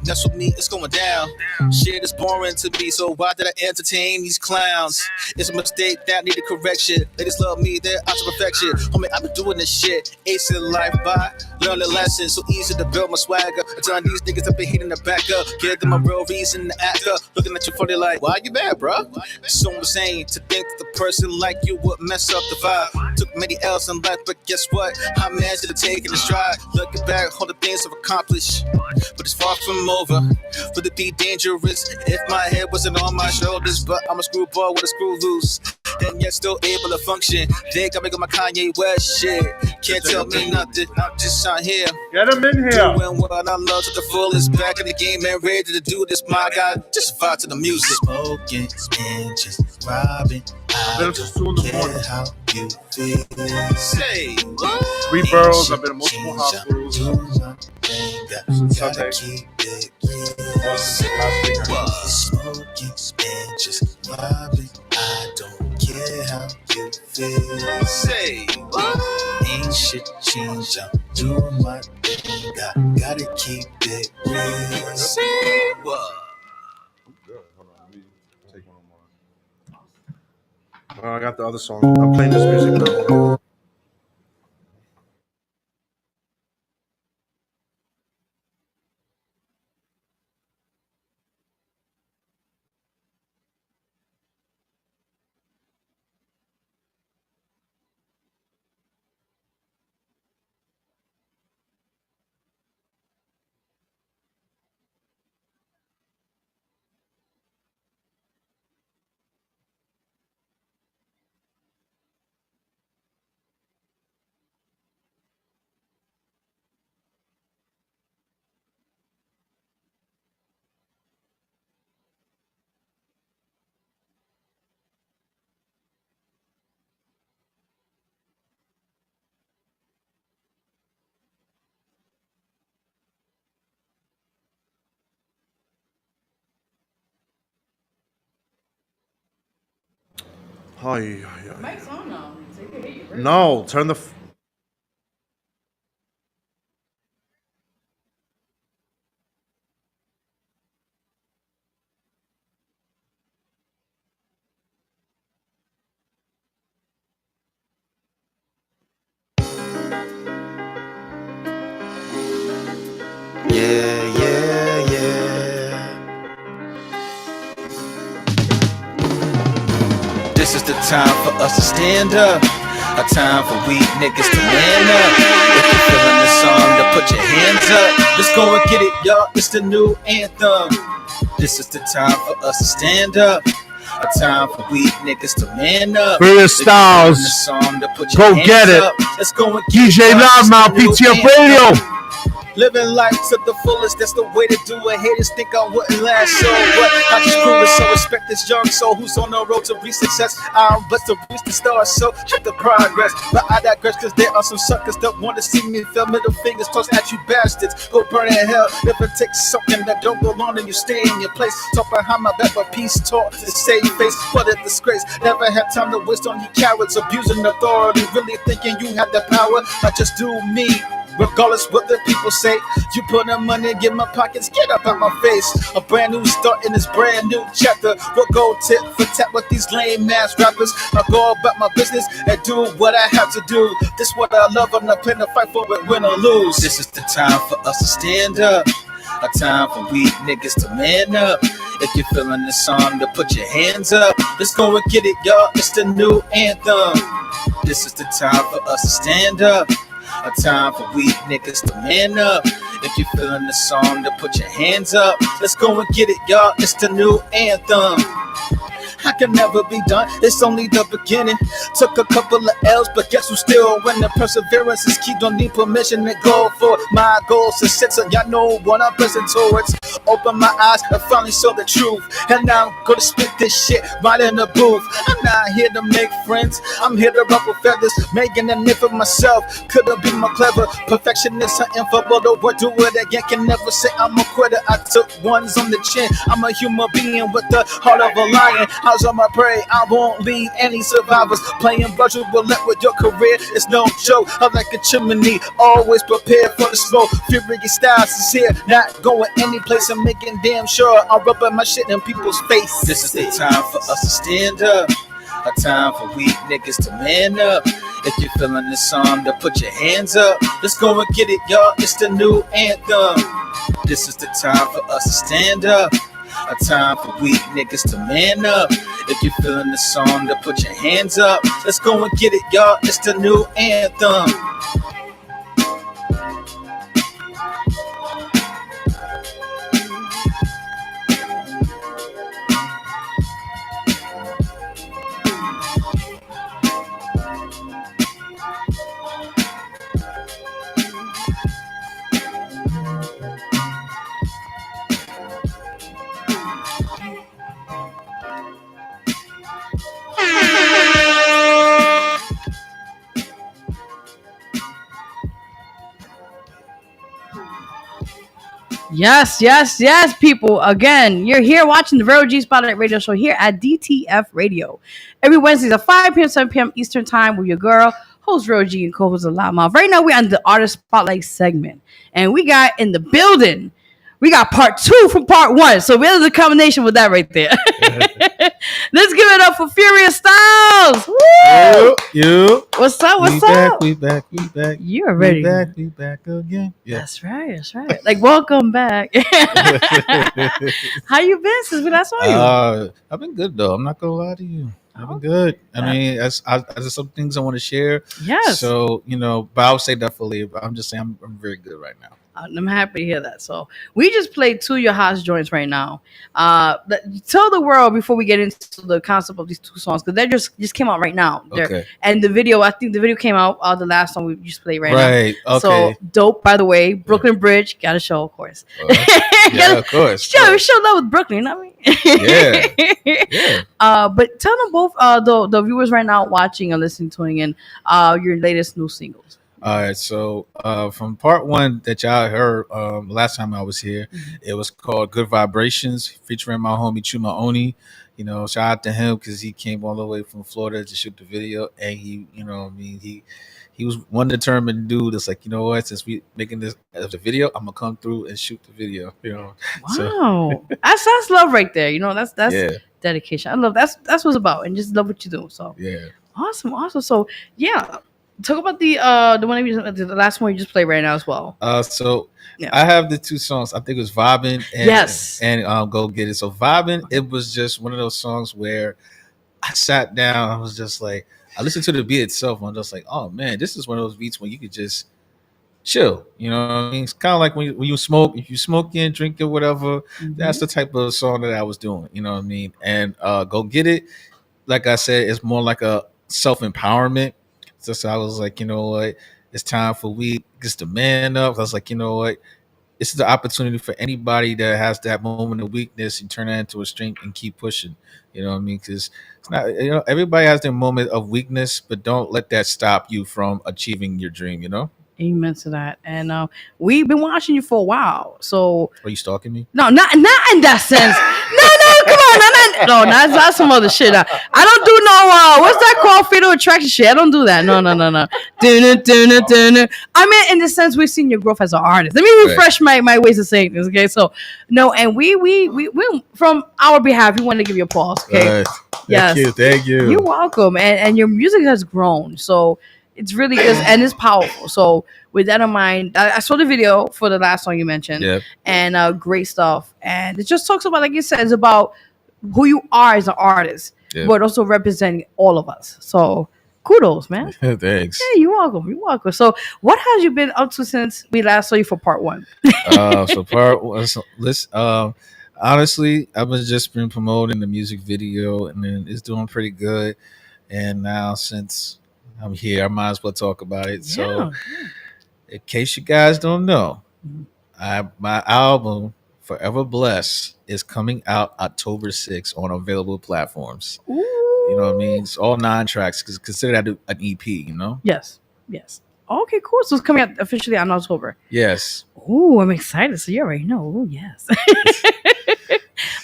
That's with me, it's going down. Shit is boring to me, so why did I entertain these clowns? It's a mistake that needed correction. Ladies love me, they're out to perfection. Homie, I've been doing this shit. Acing life by learning lessons. So easy to build my swagger. I'm telling these niggas I've been hitting the back up. Give them a real reason to act up. Looking at you funny like, why you mad, bro? So insane to think that the person like you would mess up the vibe. Took many L's in life, but guess what? I managed to take it in stride. Looking back, all the things I've accomplished, but it's far from over. Would it be dangerous if my head wasn't on my shoulders? But I'm a screwball with a screw loose, and yet still able to function. They got me on my Kanye West shit. Can't tell me nothing. I'm just out here. Get him in here. Doing what I love to the fullest. Back in the game and ready to do this. My God, just vibe to the music. Smoking and just vibing. I don't care how you feel. Say Three boroughs, I've been in multiple hospitals. Since Sunday. Smoking and just vibing. I don't care how you feel. Say ain't shit changed. I'm doing my thing. Gotta keep it real. Say what? Good. Hold on. Let me take one more. I got the other song. I'm playing this music now. Ay, ay, The ay. mic's on now, so you can hear you. Very good. No, turn the. Yeah, yeah, yeah. This is the time for us to stand up. A time for weak niggas to man up. If you're feeling the song, then put your hands up. Let's go and get it, y'all. It's the new anthem. This is the time for us to stand up. A time for weak niggas to man up. Various If you're feeling the styles. song, then put your Go hands get it. up. Let's go and get DJ it, y'all. It's Loudmouth, the new PTF anthem. Radio. Living life to the fullest, that's the way to do it. Haters think I wouldn't last, so what? I just prove it, so respect this young soul who's on the road to reach success. I'm blessed to reach the stars, so check the progress. But I digress, cause there are some suckers that want to see me feel middle fingers tossed at you bastards. Go burn in hell if it takes something that don't belong and you stay in your place. Talk behind my back, but peace talk to save face. What a disgrace, never had time to waste on you cowards abusing authority, really thinking you have the power. I just do me. Regardless what the people say, you put the money in my pockets, get up out my face. A brand new start in this brand new chapter. We'll go tit for tat with these lame ass rappers. I go about my business and do what I have to do. This what I love, I'm not playing to fight for it, win or lose. This is the time for us to stand up. A time for weak niggas to man up. If you're feeling the song, then put your hands up. Let's go and get it, y'all. It's the new anthem. This is the time for us to stand up. A time for weak niggas to man up. If you're feeling the song, then put your hands up. Let's go and get it, y'all. It's the new anthem. I can never be done, it's only the beginning. Took a couple of L's, but guess who's still winning? Perseverance is key, don't need permission to go for my goals to set, so y'all know what I'm pressing towards. Open my eyes and finally saw the truth, and now I'm gonna spit this shit right in the booth. I'm not here to make friends, I'm here to ruffle feathers, making a name for myself. Couldn't be more clever, perfectionist hunting for the word, do it again. Can never say I'm a quitter, I took ones on the chin. I'm a human being with the heart of a lion. How's on my prey? I won't leave any survivors. Playing virtual roulette with your career is no joke. I'm like a chimney, always prepared for the smoke. Furious Styles is here, not going any place. I'm making damn sure I'm rubbing my shit in people's face. This is the time for us to stand up. A time for weak niggas to man up. If you're feeling this song, then put your hands up. Let's go and get it, y'all. It's the new anthem. This is the time for us to stand up. A time for weak niggas to man up. If you're feeling the song, then put your hands up. Let's go and get it, y'all. It's the new anthem. Yes, yes, yes, people. Again, you're here watching the Vero G Spotlight Radio Show here at DTF Radio. Every Wednesdays at 5 p.m., 7 p.m. Eastern Time with your girl, host Vero G and co-host Loudmouth. Right now, we're on the Artist Spotlight segment. And we got in the building, we got part 2 from part 1. So we're the combination with that right there. Let's give it up for Furious Styles. Woo! You. What's up? What's We up? back. We back. We back. You already. We back. We back again. Yeah. That's right. That's right. Like, welcome back. How you been since we last saw you? I've been good though. I'm not gonna lie to you. I've been good. I mean, there's some things I want to share. Yes. So but I'll say that for later. I'm just saying I'm very good right now. I'm happy to hear that. So we just played 2 of your house joints right now. Tell the world before we get into the concept of these 2 songs, because they just came out right now. Okay. And the video, I think the video came out the last song we just played right now. Right. Okay. So dope. By the way, Brooklyn Bridge got a show, of course. Yeah, of course. Show love with Brooklyn. I mean. Yeah. But tell them both the viewers right now watching or listening, tuning in, your latest new singles. All right, so from part 1 that y'all heard last time I was here, it was called Good Vibrations, featuring my homie Chuma Oni. shout out to him because he came all the way from Florida to shoot the video, and he was one determined dude. That's like, what? Since we making this as a video, I'm gonna come through and shoot the video. So Wow, that's love right there. That's yeah, dedication. I love that's what it's about, and just love what you do. So yeah. awesome. So yeah, talk about the one the last one you just played right now as well. So Yeah. I have the two songs. I think it was "Vibin" and Yes. "Go Get It." So "Vibin," it was just one of those songs where I sat down. I was just like, I listened to the beat itself. And I'm just like, oh man, this is one of those beats when you could just chill. You know what I mean? It's kind of like when you smoke. If you smoking, drinking, whatever. That's the type of song that I was doing. You know what I mean? And "Go Get It," like I said, it's more like a self empowerment. So I was like, you know what? It's time for we just to man up. I was like, you know what? This is the opportunity for anybody that has that moment of weakness and turn that into a strength and keep pushing. You know what I mean? Because it's not, everybody has their moment of weakness, but don't let that stop you from achieving your dream. Amen to that. And we've been watching you for a while. So Are you stalking me? no, not in that sense. No, come on, no, that's some other shit. I don't do no what's that called, fatal attraction shit. I don't do that. No. I mean, in the sense we've seen your growth as an artist. Let me refresh my ways of saying this. Okay, so no, and we from our behalf, we want to give you a pause. Okay, yes, Thank you. You're welcome. And your music has grown, so it's really is, and it's powerful. So with that in mind, I saw the video for the last song you mentioned, and great stuff. And it just talks about, like you said, it's about who you are as an artist, but also representing all of us. So kudos, man. Thanks. Yeah, you're welcome. So what have you been up to since we last saw you for part one? So part one, honestly, I've just been promoting the music video, and then it's doing pretty good. And now since I'm here, I might as well talk about it. So, in case you guys don't know, my album "Forever Blessed" is coming out October 6th on available platforms. Ooh. You know what I mean? It's all 9 tracks. Because consider that an EP. Yes. Okay, cool. So it's coming out officially on October. Yes. Oh, I'm excited. So you already know. Oh, yes.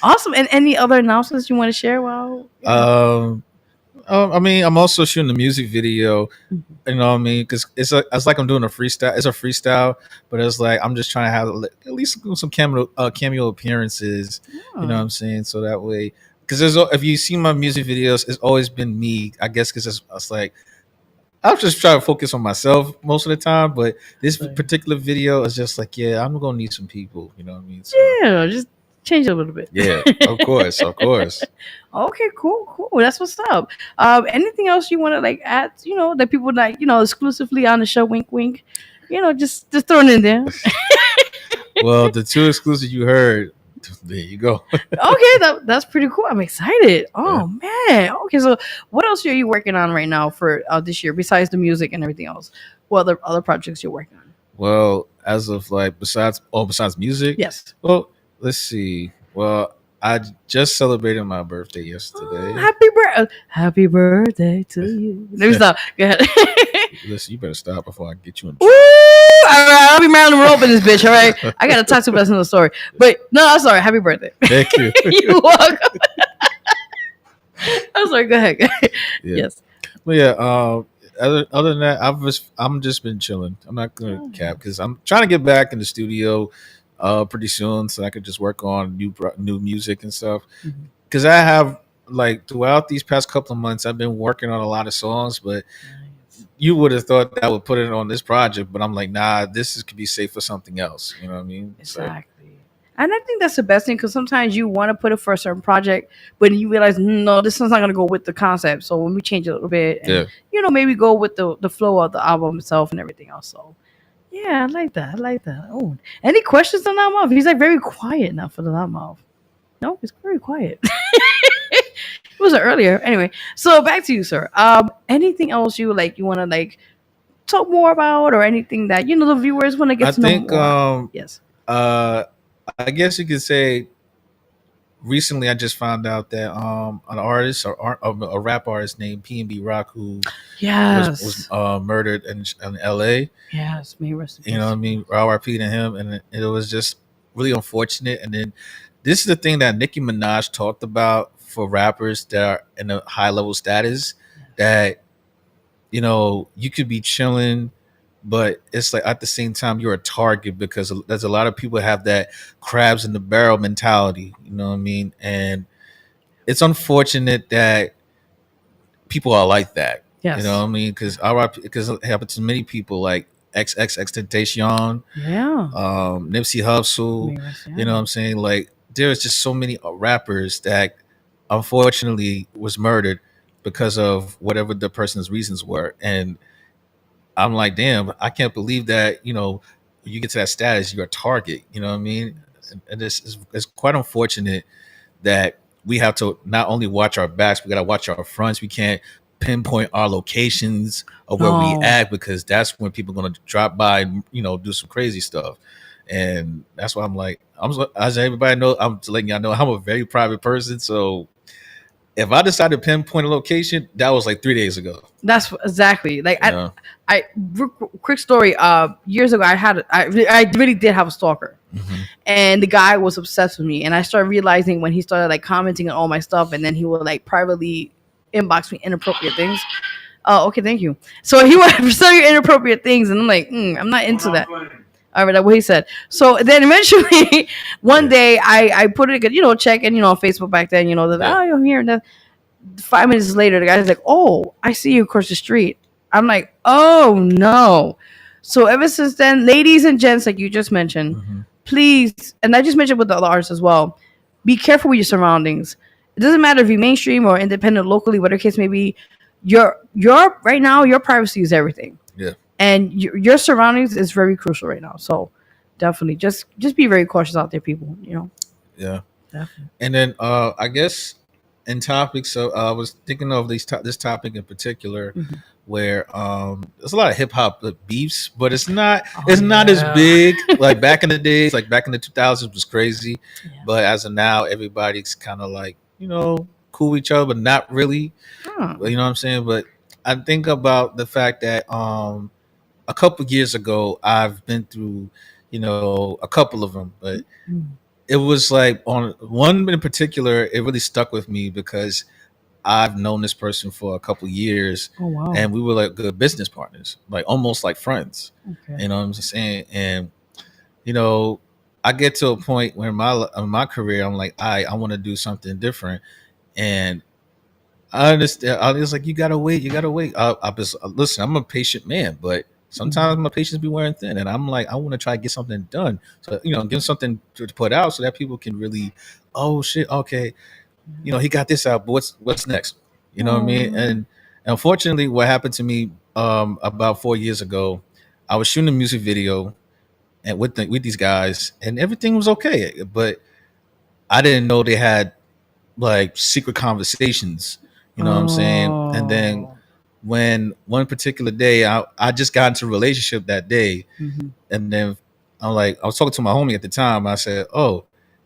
Awesome. And any other announcements you want to share? I mean, I'm also shooting a music video. You know what I mean? Because it's like I'm doing a freestyle. It's a freestyle, but it's like I'm just trying to have at least some cameo appearances. You know what I'm saying? So that way, because if you see my music videos, it's always been me. I guess because it's like I'm just trying to focus on myself most of the time. But this particular video is just like, yeah, I'm gonna need some people. You know what I mean? So, yeah, just change it a little bit. Yeah, of course. Okay, cool. That's what's up. Anything else you want to add? That people exclusively on the show. Wink, wink. Just throwing in there. Well, the 2 exclusives you heard, there you go. Okay, that's pretty cool. I'm excited. Oh man. Okay, so what else are you working on right now for this year besides the music and everything else? What other projects you're working on? Well, as of besides music, yes. Well, let's see. Well, I just celebrated my birthday yesterday. Happy birthday to you. Let me stop. Go ahead. Listen, you better stop before I get you in trouble. All right, I'll be Marilyn Monroe in this bitch. All right, I gotta talk to us in the story. But no, I'm sorry. Happy birthday. Thank you. You're welcome. I'm sorry. Go ahead. Yeah. Yes. Well, yeah. Other than that, I'm just been chilling. I'm not gonna cap because I'm trying to get back in the studio pretty soon, so I could just work on new music and stuff. Because I have throughout these past couple of months, I've been working on a lot of songs, but you would have thought that I would put it on this project, but I'm like, nah, could be safe for something else. You know what I mean? Exactly. And I think that's the best thing, because sometimes you want to put it for a certain project, but you realize, no, this one's not going to go with the concept. So when we change it a little bit, and, maybe go with the flow of the album itself and everything else. So yeah, I like that. Oh, any questions on Loudmouth? He's very quiet now for the Loudmouth. No, he's very quiet. It was earlier. Anyway, so back to you, sir. Anything else you want to talk more about, or anything that the viewers want to get to know more? Yes. I guess you could say recently I just found out that an artist or a rap artist named P&B Rock, who was murdered in LA. Yes, may rest in peace. You know what I mean? RIP to him, and it was just really unfortunate. And then this is the thing that Nicki Minaj talked about for rappers that are in a high level status that you could be chilling, but it's like at the same time you're a target because there's a lot of people have that crabs in the barrel mentality. You know what I mean? And it's unfortunate that people are like that. Yes. You know what I mean? Because it happens to many people like XXXTentacion, Yeah. Nipsey Hussle. You know what I'm saying? Like there's just so many rappers that unfortunately was murdered because of whatever the person's reasons were. And I'm like, damn, I can't believe that, you get to that status, you're a target. You know what I mean? And it's quite unfortunate that we have to not only watch our backs, we got to watch our fronts. We can't pinpoint our locations of where we at because that's when people are going to drop by and, do some crazy stuff. And that's why I'm like, as everybody knows, I'm letting y'all know I'm a very private person. So if I decide to pinpoint a location, that was like 3 days ago. That's exactly like I quick story. Years ago, I really did have a stalker, and the guy was obsessed with me. And I started realizing when he started like commenting on all my stuff, and then he would like privately inbox me inappropriate things. Oh, okay, thank you. So he would say inappropriate things, and I'm like, I'm not into that. All right, that's what he said. So then eventually, one day I put it, check in, on Facebook back then, I'm here. And then 5 minutes later, the guy's like, "Oh, I see you across the street." I'm like, "Oh no!" So ever since then, ladies and gents, like you just mentioned, please, and I just mentioned with the other artists as well, be careful with your surroundings. It doesn't matter if you're mainstream or independent, locally, whatever case may be. Your right now, your privacy is everything. Yeah. And your surroundings is very crucial right now. So definitely just be very cautious out there, people. Yeah. Definitely. And then I guess in topics, so I was thinking of this topic in particular, where there's a lot of hip hop beefs, but it's not as big like back in the days. Like back in the 2000s was crazy, but as of now, everybody's kind of like cool with each other, but not really. You know what I'm saying? But I think about the fact that a couple years ago, I've been through, a couple of them, but it was like on one in particular, it really stuck with me because I've known this person for a couple years, and we were like good business partners, like almost like friends. Okay. You know what I'm saying? And I get to a point where in my career, I'm like, I want to do something different, and I understand. I was like, you gotta wait. Listen, I'm a patient man, but sometimes my patience be wearing thin, and I'm like, I want to try to get something done. So get something to put out so that people can really, oh shit, okay, he got this out, but what's next? You know what I mean? And unfortunately, what happened to me about 4 years ago, I was shooting a music video, and with these guys, and everything was okay, but I didn't know they had like secret conversations. You know what I'm saying? And then when one particular day, I just got into a relationship that day, and then I was talking to my homie at the time. I said, "Oh,"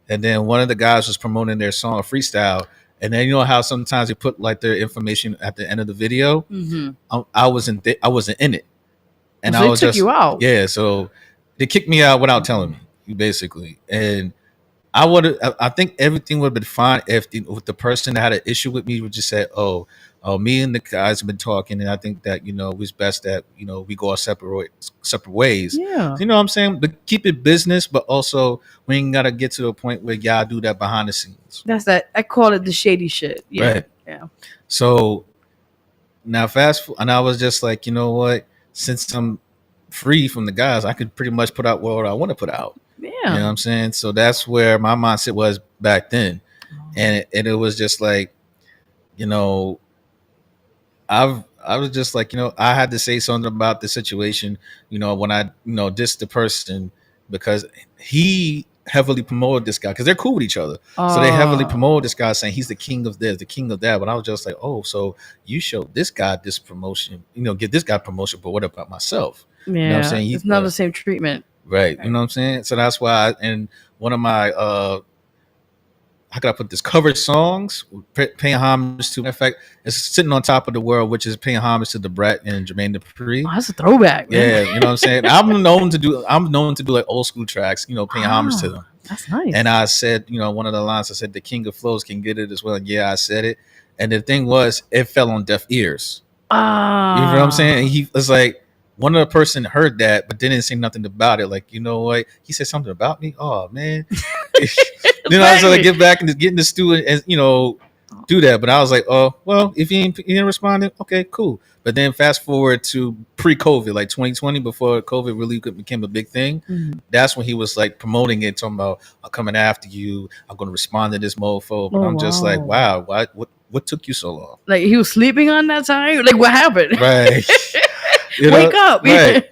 and then one of the guys was promoting their song, a freestyle, and then how sometimes they put like their information at the end of the video. I wasn't in it, and so I was took you out. Yeah, so they kicked me out without telling me, basically, and I think everything would have been fine if the person that had an issue with me would just say, "Oh, me and the guys have been talking, and I think that it's best that we go our separate ways." Yeah, you know what I'm saying? But keep it business, but also we ain't gotta get to a point where y'all do that behind the scenes. That's that. I call it the shady shit. Yeah, right. Yeah. So now and I was just like, you know what? Since I'm free from the guys, I could pretty much put out what I want to put out. Yeah. You know what I'm saying? So that's where my mindset was back then. And it was just like, I was just like, I had to say something about the situation, when I, dissed the person because he heavily promoted this guy because they're cool with each other. So they heavily promoted this guy saying he's the king of this, the king of that. But I was just like, oh, so you showed this guy this promotion, give this guy promotion, but what about myself? Yeah, you know what I'm saying? It's not the same treatment. Right. You know what I'm saying? So that's why and one of my how could I put this? Covered songs, paying homage to. In fact, it's sitting on top of the world, which is paying homage to the Brett and Jermaine Dupri. Oh, that's a throwback, man. Yeah, you know what I'm saying. I'm known to do like old school tracks, paying homage to them. That's nice. And I said, one of the lines I said, the king of flows can get it as well. And yeah, I said it. And the thing was, it fell on deaf ears. You know what I'm saying? And he was like, one of the person heard that, but didn't say nothing about it. Like, you know what? He said something about me. Oh man. Then I was like, get back and get in the studio and do that. But I was like, oh well, if he ain't responding, okay, cool. But then fast forward to pre-COVID, like 2020, before COVID really became a big thing. Mhm. That's when he was like promoting it, talking about I'm coming after you. I'm going to respond to this mofo. But I'm just like, wow, what took you so long? Like he was sleeping on that time. Like what happened? Right. Wake up. Right.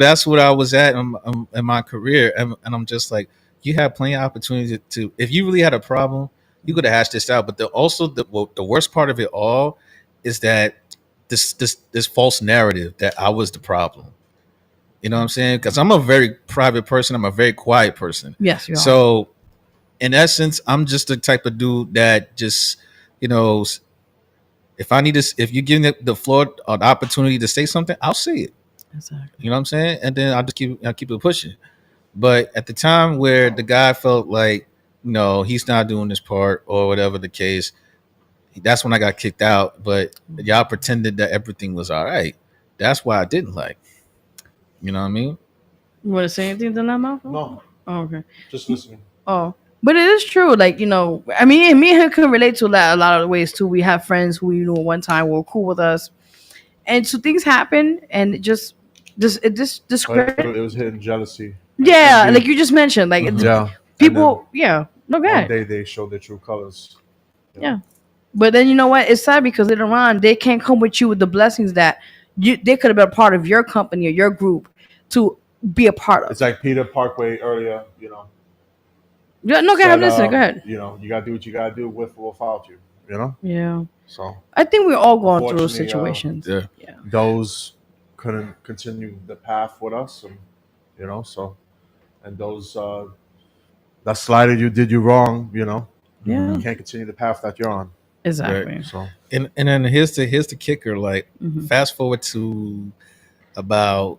That's what I was at in my career. And I'm just like, you have plenty of opportunity to, if you really had a problem, you could have hashed this out. But the worst part of it all is that this false narrative that I was the problem. You know what I'm saying? Because I'm a very private person. I'm a very quiet person. Yes, you are. So in essence, I'm just the type of dude that just, if you give me the floor or the opportunity to say something, I'll say it. Exactly. You know what I'm saying? And then I'll keep it pushing. But at the time where the guy felt like, he's not doing this part or whatever the case, that's when I got kicked out. But y'all pretended that everything was all right. That's why I didn't like. You know what I mean? You want to say anything to that mouth? No, Oh, okay. just listening. Oh, but it is true. Like, I mean, me and him can relate to a lot of ways too. We have friends who, one time were cool with us. And so things happen and it just But it was hidden jealousy. yeah, Envy. like you just mentioned, like Yeah. people, no, go One ahead. day they show their true colors. Yeah. But then you know what? It's sad because later on they can't come with you with the blessings that they could have been a part of your company or your group to be a part of. It's like Peter Parkway earlier, Yeah, no, go ahead, listen, go ahead. You gotta do what you gotta do with or without you. Yeah. So I think we're all going through those Unfortunately, situations. Yeah. those couldn't continue the path with us, and and those that slighted you, did you wrong, Yeah. you can't continue the path that you're on. Exactly. So And then here's the kicker. Like, Mhm. fast forward to about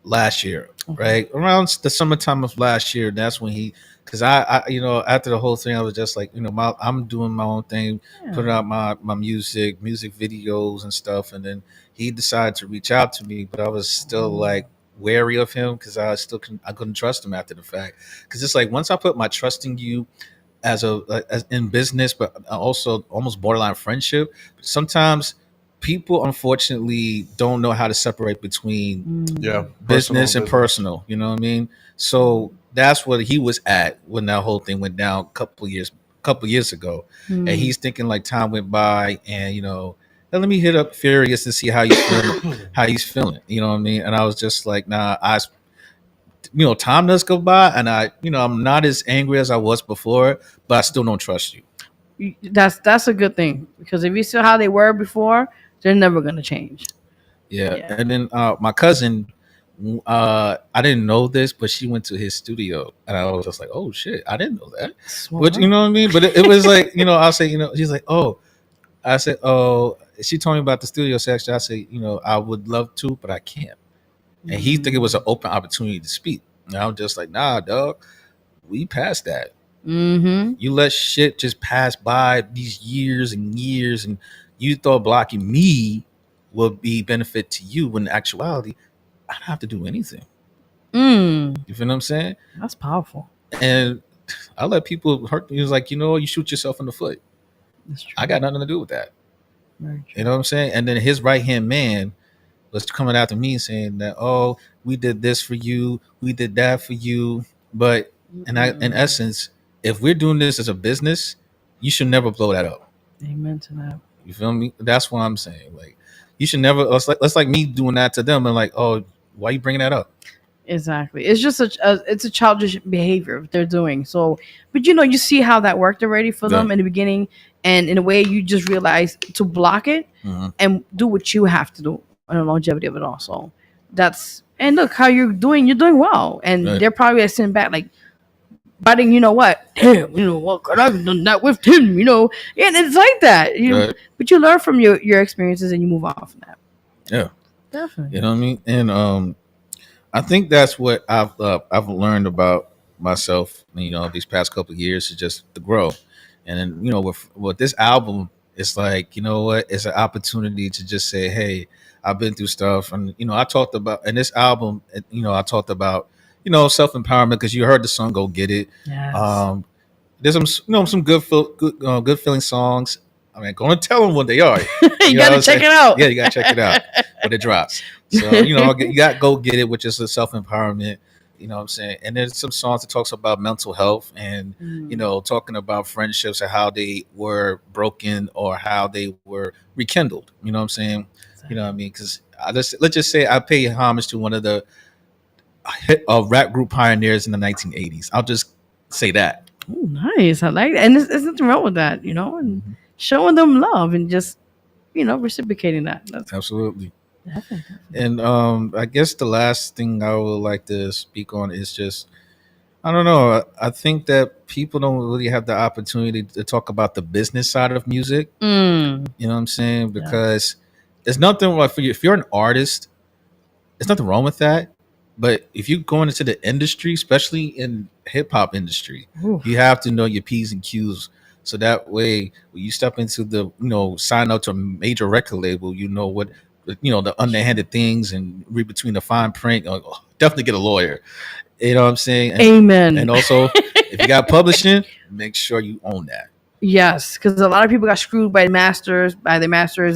last year, Okay. right around the summertime of last year. That's when because I after the whole thing, I was just like, I'm doing my own thing, Yeah. putting out my music videos and stuff. And then he decided to reach out to me, but I was still like wary of him because I couldn't trust him after the fact. Because it's like, once I put my trust in you as in business, but also almost borderline friendship, sometimes people unfortunately don't know how to separate between yeah, business and personal. You know what I mean? So that's what he was at when that whole thing went down a couple years ago. And he's thinking like time went by, and "Hey, let me hit up Furious and see how he's feeling. How he's feeling." You know what I mean? And I was just like, nah, time does go by, and I'm not as angry as I was before, but I still don't trust you. That's a good thing because if you see how they were before, they're never gonna change. Yeah. Yeah. And then my cousin, I didn't know this, but she went to his studio, and I was just like, "Oh shit, I didn't know that." But you know what I mean? But it was like, I'll say, she's like, "Oh," I said, "Oh," she told me about the studio section. I said, "I would love to, but I can't." And he think it was an open opportunity to speak. And I'm just like, "Nah, dog, we passed that. Mm-hmm. You let shit just pass by these years and years, and you thought blocking me would be benefit to you, when in actuality, I don't have to do anything." You feel what I'm saying? That's powerful. And I let people hurt me. He was like, you shoot yourself in the foot. That's true. I got nothing to do with that. Very true. You know what I'm saying? And then his right hand man was coming after me saying that, "Oh, we did this for you, we did that for you." But in essence, if we're doing this as a business, you should never blow that up. Amen to that. You feel me? That's what I'm saying. Like, you should never. That's like me doing that to them and like, "Oh, why you bringing that up?" Exactly. It's just it's a childish behavior they're doing. So, but you see how that worked already for them in the beginning, and in a way you just realize to block it and do what you have to do on the longevity of it all. So and look how you're doing. You're doing well, and they're probably sitting back like, But then you know what? Damn, you know what? Could I've done that with him, you know? And it's like that, Right. but you learn from your experiences and you move on from that. Yeah. Definitely. You know what I mean? And I think that's what I've learned about myself. You know, these past couple of years is just to grow. And then with this album, it's like what? It's an opportunity to just say, hey, I've been through stuff, and I talked about in this album. I talked about self empowerment because you heard the song "Go Get It." Yes. Um, there's some good feeling songs. I mean, going to tell them what they are. You What gotta I'm check saying? it out. Yeah, you gotta check it out when it drops. So you got Go Get It, which is a self empowerment. You know what I'm saying? And there's some songs that talks about mental health and talking about friendships and how they were broken or how they were rekindled. You know what I'm saying? You know what I mean? Because let's just say I pay homage to one of the rap group pioneers in the 1980s. I'll just say that. Ooh, nice. I like that. And there's nothing wrong with that, and showing them love and just, reciprocating that. That's Absolutely. definitely. And I guess the last thing I would like to speak on is just I don't know. I think that people don't really have the opportunity to talk about the business side of music. Mm. You know what I'm saying? Yeah. Because there's nothing wrong for you. If you're an artist, there's nothing wrong with that. But if you're going into the industry, especially in hip hop industry, Oof. you have to know your P's and Q's. So that way, when you step into the, sign up to a major record label, you know what, the underhanded things and read between the fine print. Definitely get a lawyer. You know what I'm saying? Amen. And also, if you got publishing, make sure you own that. Yes, because a lot of people got screwed by their masters,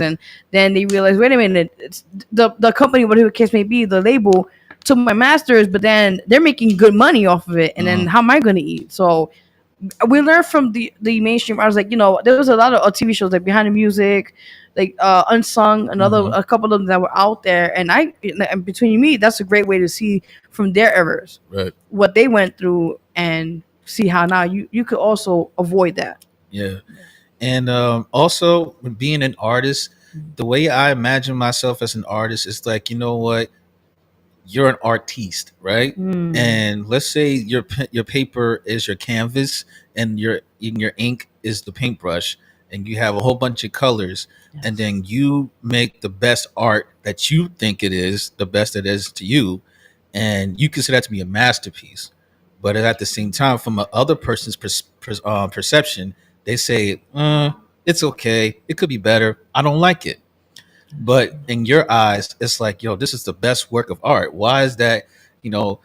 and then they realize, wait a minute, it's the company, whatever the case may be, the label took my masters, but then they're making good money off of it, and then how am I going to eat? So we learned from the mainstream. I was like, there was a lot of TV shows like Behind the Music, like Unsung, a couple of them that were out there, and between me, that's a great way to see from their errors, Right. what they went through, and see how now you could also avoid that. Yeah. And also, when being an artist, the way I imagine myself as an artist is like, you know what? You're an artiste, right? And let's say your paper is your canvas and your ink is the paintbrush, and you have a whole bunch of colors, and then you make the best art that you think it is, the best it is to you, and you consider that to be a masterpiece. But at the same time, from a other person's perception, they say, it's okay, it could be better, I don't like it. But in your eyes, it's like, yo, this is the best work of art. Why is that? You know,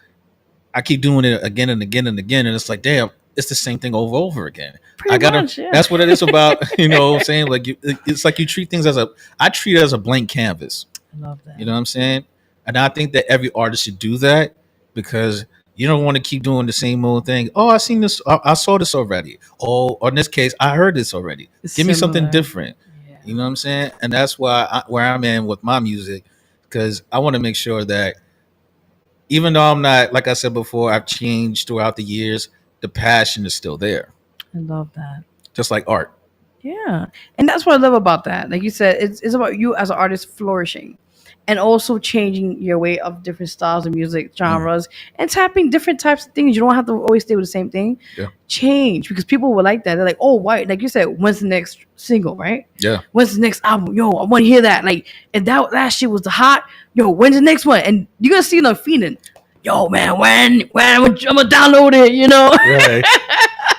I keep doing it again and again and again, and it's like, damn, it's the same thing over again. Pretty I gotta. much, yeah. That's what it is about. You know what I'm saying? Like, it's like you treat things I treat it as a blank canvas. I love that. You know what I'm saying? And I think that every artist should do that because you don't want to keep doing the same old thing. Oh, I seen this. I saw this already. Oh, or in this case, I heard this already. It's Give me something similar. different. Yeah. You know what I'm saying? And that's why where I'm in with my music, because I want to make sure that even though I'm not, like I said before, I've changed throughout the years, the passion is still there, I love that. just like art. Yeah. And that's what I love about that. Like you said, it's about you as an artist flourishing and also changing your way of different styles of music, genres, and tapping different types of things. You don't have to always stay with the same thing. Yeah. Change, because people will like that. They're like, oh, why? Like you said, when's the next single, right? Yeah. When's the next album? Yo, I want to hear that. Like, if that last shit was the hot, yo, when's the next one? And you're going to see them feeling, yo, man, when I'm going to download it, you know? Right.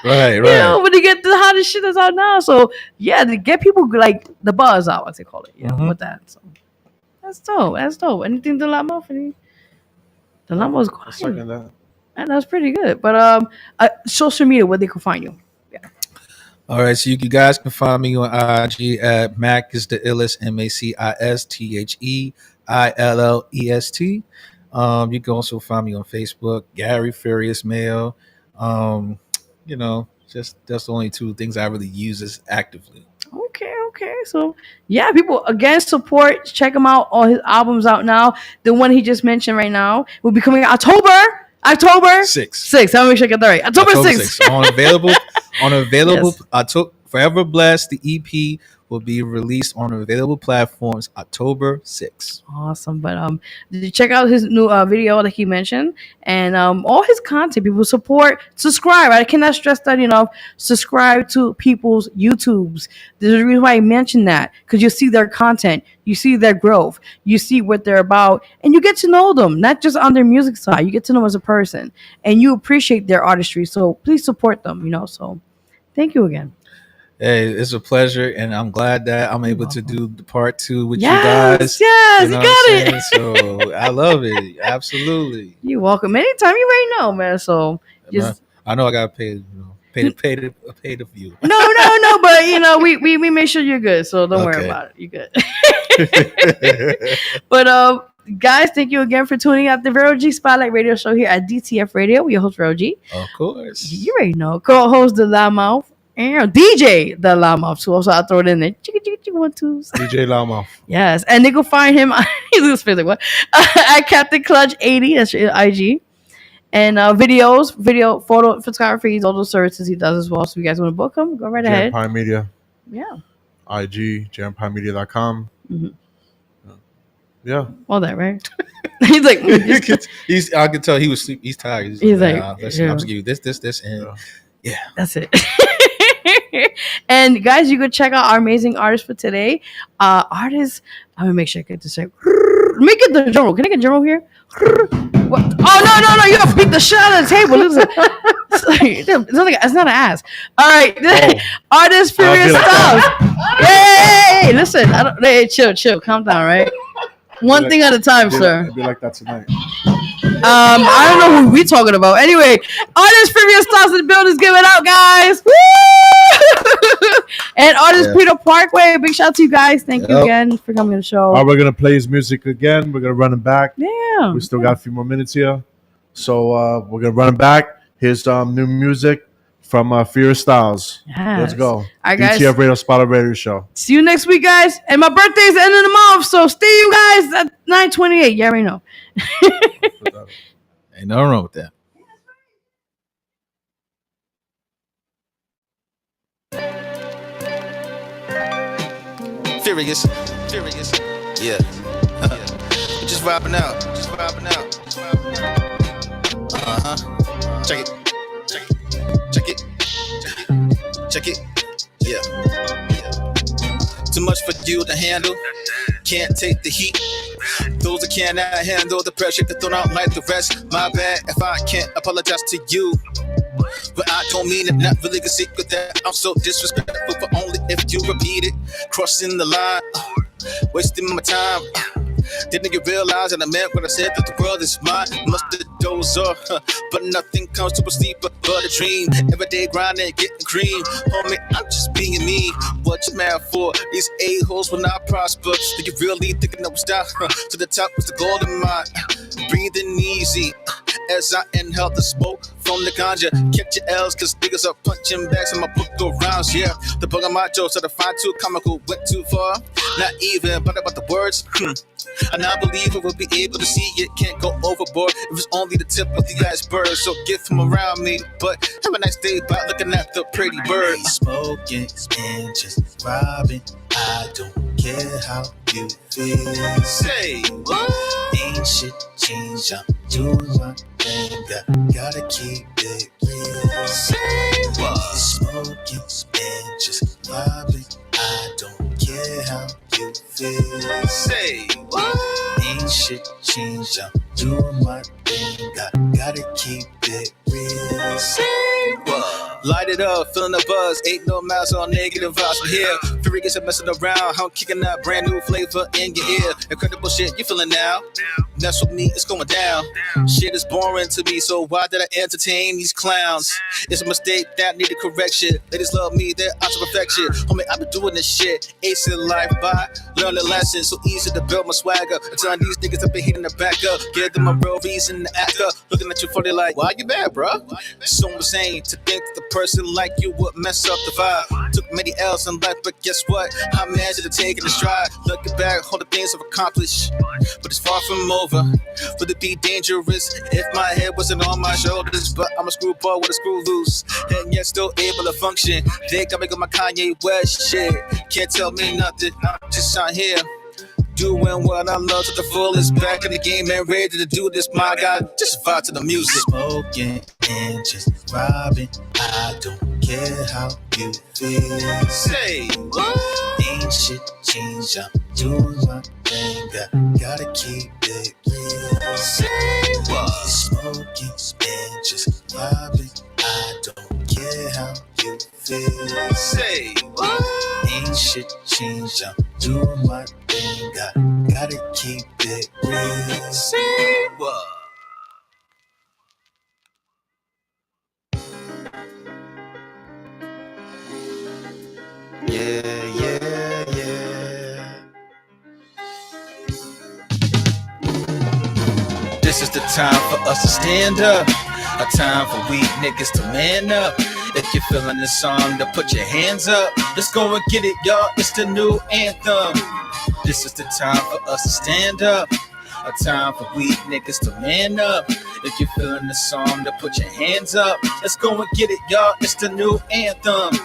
Right. You know, when you get the hottest shit that's out now. So yeah, to get people like the buzz out, as they call it, with that. So that's dope. That's dope. Anything to Lamo for you? The Lamo's quiet. And that's pretty good. But social media, where they can find you. All right, so you guys can find me on IG at Mac is the illest, MACISTHEILLEST. You can also find me on Facebook, Gary Furious Mail. Just that's the only two things I really use as actively. Okay. So yeah, people again support. Check him out. All his albums out now. The one he just mentioned right now will be coming out October 6. I want to make sure I get that right. October 6th. On available. Yes. I took Forever Blessed, the EP will be released on available platforms October 6th. Awesome. But did you check out his new video like he mentioned, and all his content? People support, subscribe. I cannot stress that enough. Subscribe to people's YouTubes. There's a reason why I mentioned that, because you see their content, you see their growth, you see what they're about, and you get to know them, not just on their music side. You get to know them as a person, and you appreciate their artistry. So please support them. So thank you again. Hey, it's a pleasure, and I'm glad that I'm able to do the part 2 with you Yes, guys. yes, You know you what got I'm it. saying? So I love it. Absolutely. You're welcome. Anytime, you already know, man. So just I know I got paid. Pay the view. no, but we make sure you're good, so don't worry Okay. about it. You're good. But guys, thank you again for tuning out the Vero G Spotlight Radio Show here at DTF Radio. We your host Vero G. Of course. You already know. Co-host the Loudmouth and DJ the Loudmouth too. Also, I'll throw it in there. Chicka chicka chicka 1 2. DJ Loudmouth. Yes, and they can find him. He's gonna spit like what? At Captain Clutch 80. That's your IG. And videos, video, photo, photography, all those services he does as well. So if you guys want to book him, go right ahead. Empire Media. Yeah. IG, jampiremedia.com. Mm-hmm. Yeah. All that, right? He's like, I could tell he was sleep. He's tired. He's like, listen, yeah. I'm just giving you this, and yeah. That's it. And guys, you could check out our amazing artists for today. Artists, I'm gonna make sure I get this right. Let me get the drum roll. Can I get drum roll here? What? Oh no! You gotta beat the shit out of the table. Listen, it's not an ass. All right, Artists Furious Styles. Hey, listen. Hey, chill, calm down, right? One thing at a time, sir. It'll be like that tonight. I don't know who we talking about. Anyway, Artist Furious Styles in the building is giving out, guys. Woo! And Artist Peter Parkway. Big shout out to you guys. Thank you again for coming to the show. All right, we're gonna play his music again. We're gonna run him back. Yeah. We still got a few more minutes here, so we're gonna run him back. Here's new music from Furious Styles. Yes. Let's go. All right, guys. DTF Radio Spotlight Radio Show. See you next week, guys. And my birthday's the end of the month, so stay you guys at 9/28. You already know. Ain't nothing wrong with that. Furious, yeah. We're just vibing out. Check it. Yeah. Too much for you to handle. Can't take the heat. Those that cannot handle the pressure that don't out like the rest. My bad if I can't apologize to you. But I don't mean it, not really a secret that I'm so disrespectful, but only if you repeat it. Crossing the line, wasting my time. Didn't you realize that I meant what I said, that the world is mine? Must have dozed off, but nothing comes to a sleep but a dream. Every day grinding, getting cream. Homie, I'm just being me. What you mad for? These a-holes will not prosper. Do you really think I would stop? To the top was the golden mine. Breathing easy as I inhale the smoke from the ganja. Catch your L's cause niggas are punching bags in my book of rounds, yeah. The bug on my jokes are the fine too comical, went too far. Not even, but about the words, And I believe it will be able to see it, can't go overboard if it's only the tip of the iceberg. So get from around me, but have a nice day by looking at the pretty birds. Smoking and just vibing, I don't care how you feel. Say what? Ain't shit changed, I'm doing my thing, gotta keep it real. Say what? Smoking and just vibing, I don't care how you feel. Say what? Ain't shit changed, I'm doing my thing, gotta keep it real. Say what? Light it up, feeling the buzz, ain't no mouse on negative vibes from here. Fury gets messing around, I'm kicking that brand new flavor in your ear. Incredible shit, you feeling now? Mess with me, it's going down. Shit is boring to me, so why did I entertain these clowns? It's a mistake that needed correction. Ladies love me, they're out to perfection. Homie, I've been doing this shit, acing life by learning lessons. So easy to build my swagger. I'm telling these niggas I've been hitting the back up. Give them a real reason to act up. Looking at you funny like, why you bad, bro? So insane to think that the person like you would mess up the vibe. Took many L's in life, but guess what? I managed to take it in stride. Looking back, all the things I've accomplished, but it's far from over. Would it be dangerous if my head wasn't on my shoulders? But I'm a screwball with a screw loose, and yet still able to function. They got me on my Kanye West shit. Can't tell me nothing, I'm just out here doing what I love to the fullest. Back in the game and ready to do this, my God. Just vibe to the music. Smoking and just vibing. I don't care how you feel. Say what? Ain't shit changed. I'm doing my thing. Gotta keep it real. Say what? Smoking and just vibing. I don't care how you feel. Say what? Ain't shit changed. I'm doing my thing. Gotta keep it real. Say what? Yeah. This is the time for us to stand up. A time for weak niggas to man up. If you're feeling this song, then put your hands up. Let's go and get it, y'all. It's the new anthem. This is the time for us to stand up. A time for weak niggas to man up. If you're feeling this song, then put your hands up. Let's go and get it, y'all. It's the new anthem.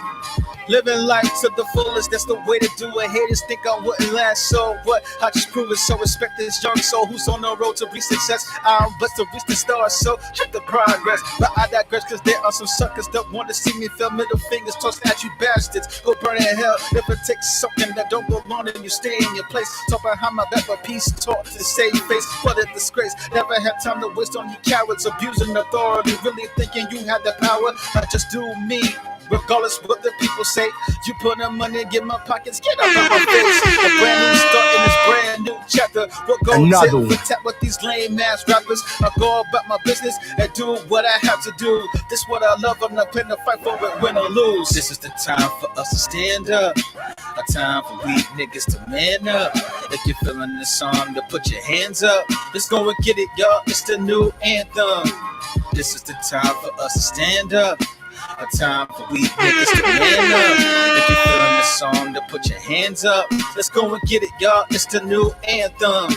Living life to the fullest, that's the way to do it. Haters think I wouldn't last, so what? I just prove it, so respect this young soul who's on the road to reach success. I'm blessed to reach the stars, so check the progress. But I digress, cause there are some suckers that want to see me feel middle fingers tossed at you bastards. Go burn in hell if it takes something that don't belong and you stay in your place. Talk behind my back, but peace talk to save face. What a disgrace, never had time to waste on you cowards abusing authority, really thinking you had the power. I just do me. Regardless what the people say, you put the money in my pockets, get up on my face. A brand new start in this brand new chapter. We'll go tit for tat with these lame ass rappers. I go about my business and do what I have to do. This what I love, I'm not playing to fight for it, win or lose. This is the time for us to stand up. A time for weak niggas to man up. If you're feeling this song, then put your hands up. Let's go and get it, y'all. It's the new anthem. This is the time for us to stand up. A time for weak niggas to man up. If you're feeling this song, then put your hands up. Let's go and get it, y'all. It's the new anthem.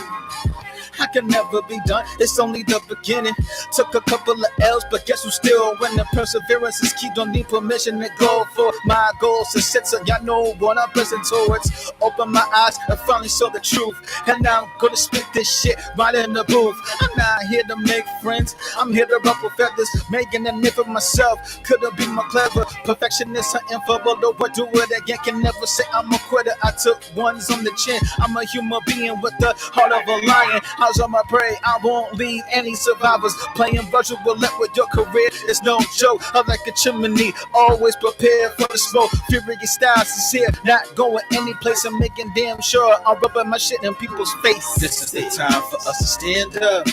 I can never be done, it's only the beginning. Took a couple of L's, but guess who's still winning? Perseverance is key, don't need permission to go for my goals to set, so y'all know what I'm pressing towards. Open my eyes and finally saw the truth, and now I'm gonna spit this shit right in the booth. I'm not here to make friends, I'm here to ruffle feathers, making a name for myself. Could've been more clever, perfectionist hunting for below, but do it again. Can never say I'm a quitter, I took ones on the chin. I'm a human being with the heart of a lion. How's on my prey? I won't leave any survivors. Playing virtual roulette with your career is no joke. I'm like a chimney, always prepared for the smoke. Furious styles is here, not going any place. I'm making damn sure I'm rubbing my shit in people's face. This is the time for us to stand up.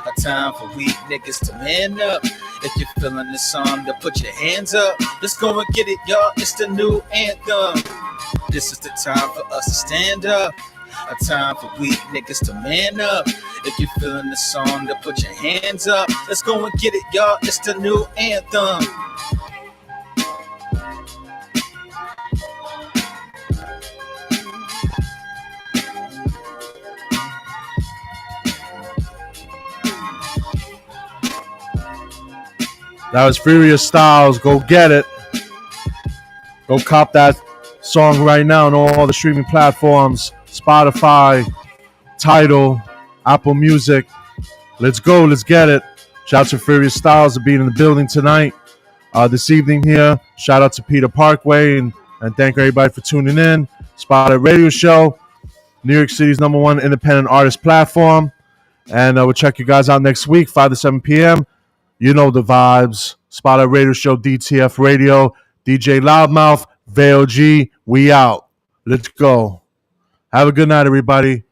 A time for weak niggas to man up. If you're feeling this song, then put your hands up. Let's go and get it, y'all. It's the new anthem. This is the time for us to stand up. A time for weak niggas to man up. If you're feeling the song, then put your hands up. Let's go and get it, y'all. It's the new anthem. That was Furious Styles. Go get it. Go cop that song right now on all the streaming platforms. Spotify, Tidal, Apple Music. Let's go. Let's get it. Shout out to Furious Styles for being in the building tonight. This evening here. Shout out to Peter Parkway and thank everybody for tuning in. Spotlight Radio Show, New York City's #1 independent artist platform. And we'll check you guys out next week, 5 to 7 p.m. You know the vibes. Spotlight Radio Show, DTF Radio, DJ Loudmouth, Vero G. We out. Let's go. Have a good night, everybody.